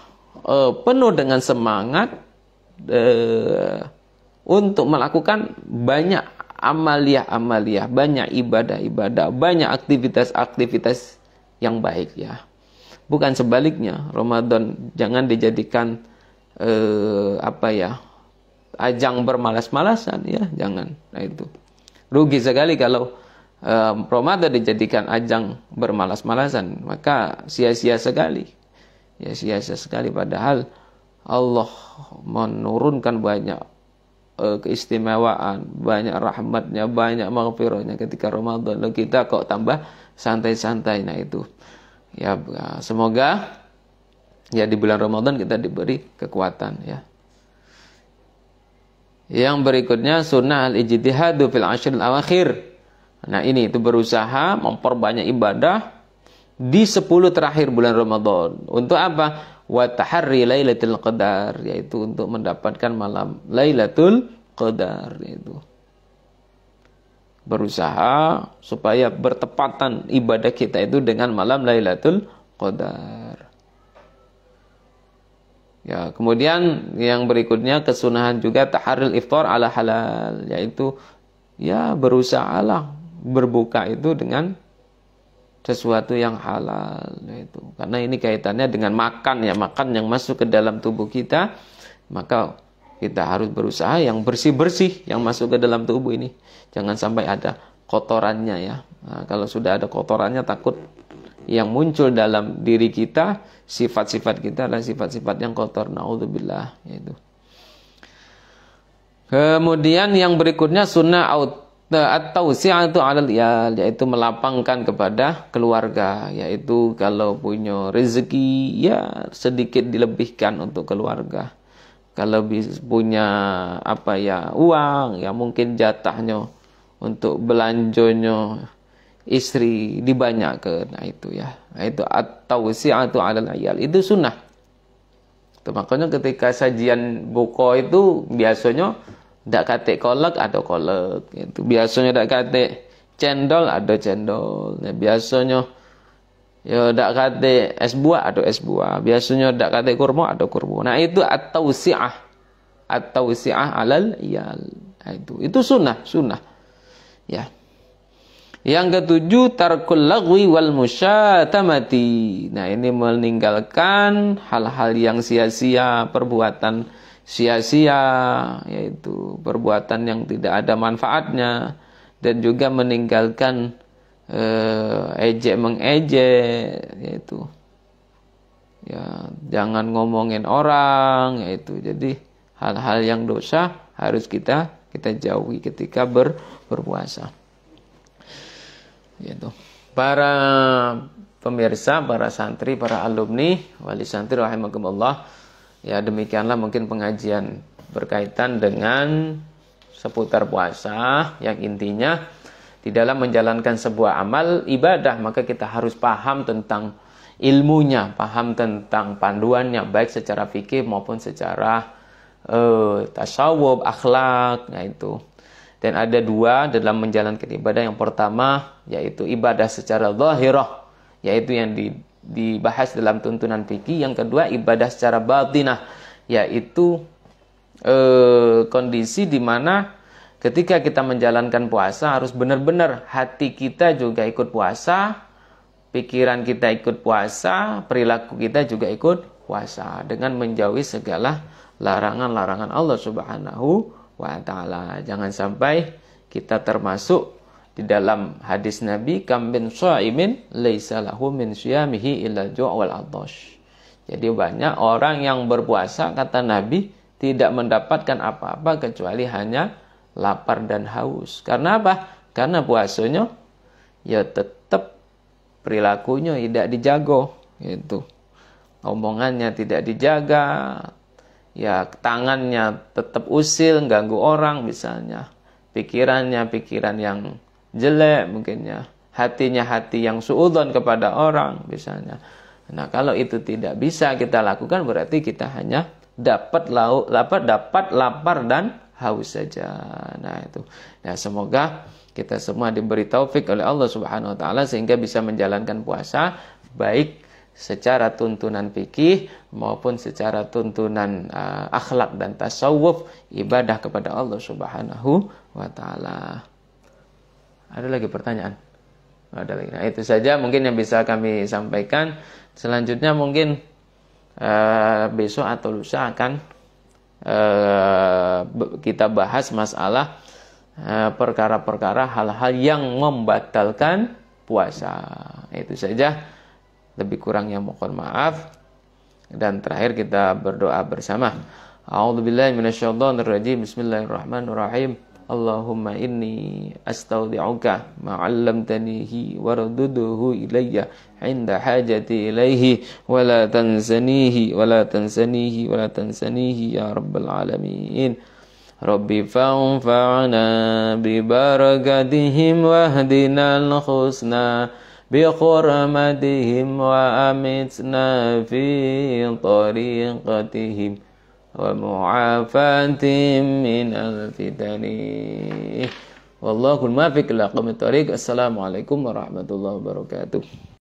penuh dengan semangat untuk melakukan banyak amaliyah-amaliyah, banyak ibadah-ibadah, banyak aktivitas-aktivitas yang baik ya. Bukan sebaliknya, Ramadan jangan dijadikan ajang bermalas-malasan ya, jangan. Nah itu. Rugi sekali kalau Ramadan dijadikan ajang bermalas-malasan, maka sia-sia sekali. Ya sia-sia sekali, padahal Allah menurunkan banyak keistimewaan, banyak rahmatnya, banyak maghfirahnya ketika Ramadan. Lalu kita kok tambah santai-santai. Nah itu ya, semoga ya di bulan Ramadan kita diberi kekuatan ya. Yang berikutnya sunnah al-ijtihadu fil ashril awakhir. Nah ini itu berusaha memperbanyak ibadah di 10 terakhir bulan Ramadan. Untuk apa? Wa taharri lailatul qadar, yaitu untuk mendapatkan malam Lailatul Qadar. Yaitu berusaha supaya bertepatan ibadah kita itu dengan malam Lailatul Qadar. Ya, kemudian yang berikutnya kesunahan juga taharril iftar ala halal, yaitu ya berusahalah berbuka itu dengan sesuatu yang halal, yaitu karena ini kaitannya dengan makan ya, makan yang masuk ke dalam tubuh kita, maka kita harus berusaha yang bersih-bersih yang masuk ke dalam tubuh ini, jangan sampai ada kotorannya ya. Nah, kalau sudah ada kotorannya, takut yang muncul dalam diri kita, sifat-sifat kita adalah sifat-sifat yang kotor, naudzubillah, yaitu. Kemudian yang berikutnya sunnah at-tausi'atu 'alal iyal, yaitu melapangkan kepada keluarga, yaitu kalau punya rezeki ya sedikit dilebihkan untuk keluarga. Kalau punya uang ya mungkin jatahnya untuk belanjonya istri dibanyakkan. Nah itu ya. Nah itu at-tausi'atu 'alal iyal, itu sunnah. Itu makanya ketika sajian buka itu biasanya ndak kate kolak ada kolak, itu biasanya ndak kate cendol ada cendol, ya, biasanya ya ndak kate es buah ada es buah, biasanya ndak kate kurma ada kurma. Nah itu at-tausi'ah 'alal iyal. Nah, itu sunnah ya. Yang ketujuh tarkul lagwi wal musyatamati. Nah ini meninggalkan hal-hal yang sia-sia, perbuatan sia-sia, yaitu perbuatan yang tidak ada manfaatnya, dan juga meninggalkan ejek mengejek, yaitu ya jangan ngomongin orang, yaitu jadi hal-hal yang dosa harus kita jauhi ketika berpuasa. Yaitu para pemirsa, para santri, para alumni, wali santri rahimakumullah. Ya demikianlah mungkin pengajian berkaitan dengan seputar puasa, yang intinya di dalam menjalankan sebuah amal ibadah maka kita harus paham tentang ilmunya, paham tentang panduannya, baik secara fikih maupun secara tasawuf, akhlak. Nah itu. Dan ada dua dalam menjalankan ibadah. Yang pertama yaitu ibadah secara zahirah, yaitu yang dibahas dalam tuntunan fikih. Yang kedua ibadah secara batinah, yaitu kondisi di mana ketika kita menjalankan puasa harus benar-benar hati kita juga ikut puasa, pikiran kita ikut puasa, perilaku kita juga ikut puasa, dengan menjauhi segala larangan-larangan Allah Subhanahu wa ta'ala. Jangan sampai kita termasuk di dalam hadis Nabi, kam bin sha'imin laisa lahu min syiyamihi illa ju' wal 'atash. Jadi banyak orang yang berpuasa, kata Nabi, tidak mendapatkan apa-apa kecuali hanya lapar dan haus. Karena apa? Karena puasanya ya tetap perilakunya tidak dijaga, gitu. Omongannya tidak dijaga, ya tangannya tetap usil, ganggu orang misalnya. Pikirannya pikiran yang jelek mungkinnya. Hatinya hati yang suudzon kepada orang misalnya. Nah kalau itu tidak bisa kita lakukan, berarti kita hanya dapat lapar dan haus saja. Nah itu. Nah semoga kita semua diberi taufik oleh Allah Subhanahu wa taala sehingga bisa menjalankan puasa baik secara tuntunan fikih maupun secara tuntunan akhlak dan tasawuf ibadah kepada Allah Subhanahu wa taala. Ada lagi pertanyaan? Ada lagi. Nah, itu saja mungkin yang bisa kami sampaikan. Selanjutnya mungkin besok atau lusa akan kita bahas masalah perkara-perkara hal-hal yang membatalkan puasa. Itu saja. Lebih kurangnya mohon maaf. Dan terakhir kita berdoa bersama. A'udzubillahi minasyaitonirrajim. Bismillahirrahmanirrahim. Allahumma inni astaudi'uka ma 'allamtanihi warudduhu ilayya 'inda hajati ilaihi wa la tansanihi ya rabbal alamin. Rabbi fa'anfa'na bi barakatihim wahdinal husna بحرمتهم وأمتنا في طريقتهم ومعافاتهم من الفتن والله الموفق إلى أقوم الطريق. السلام عليكم ورحمة الله وبركاته.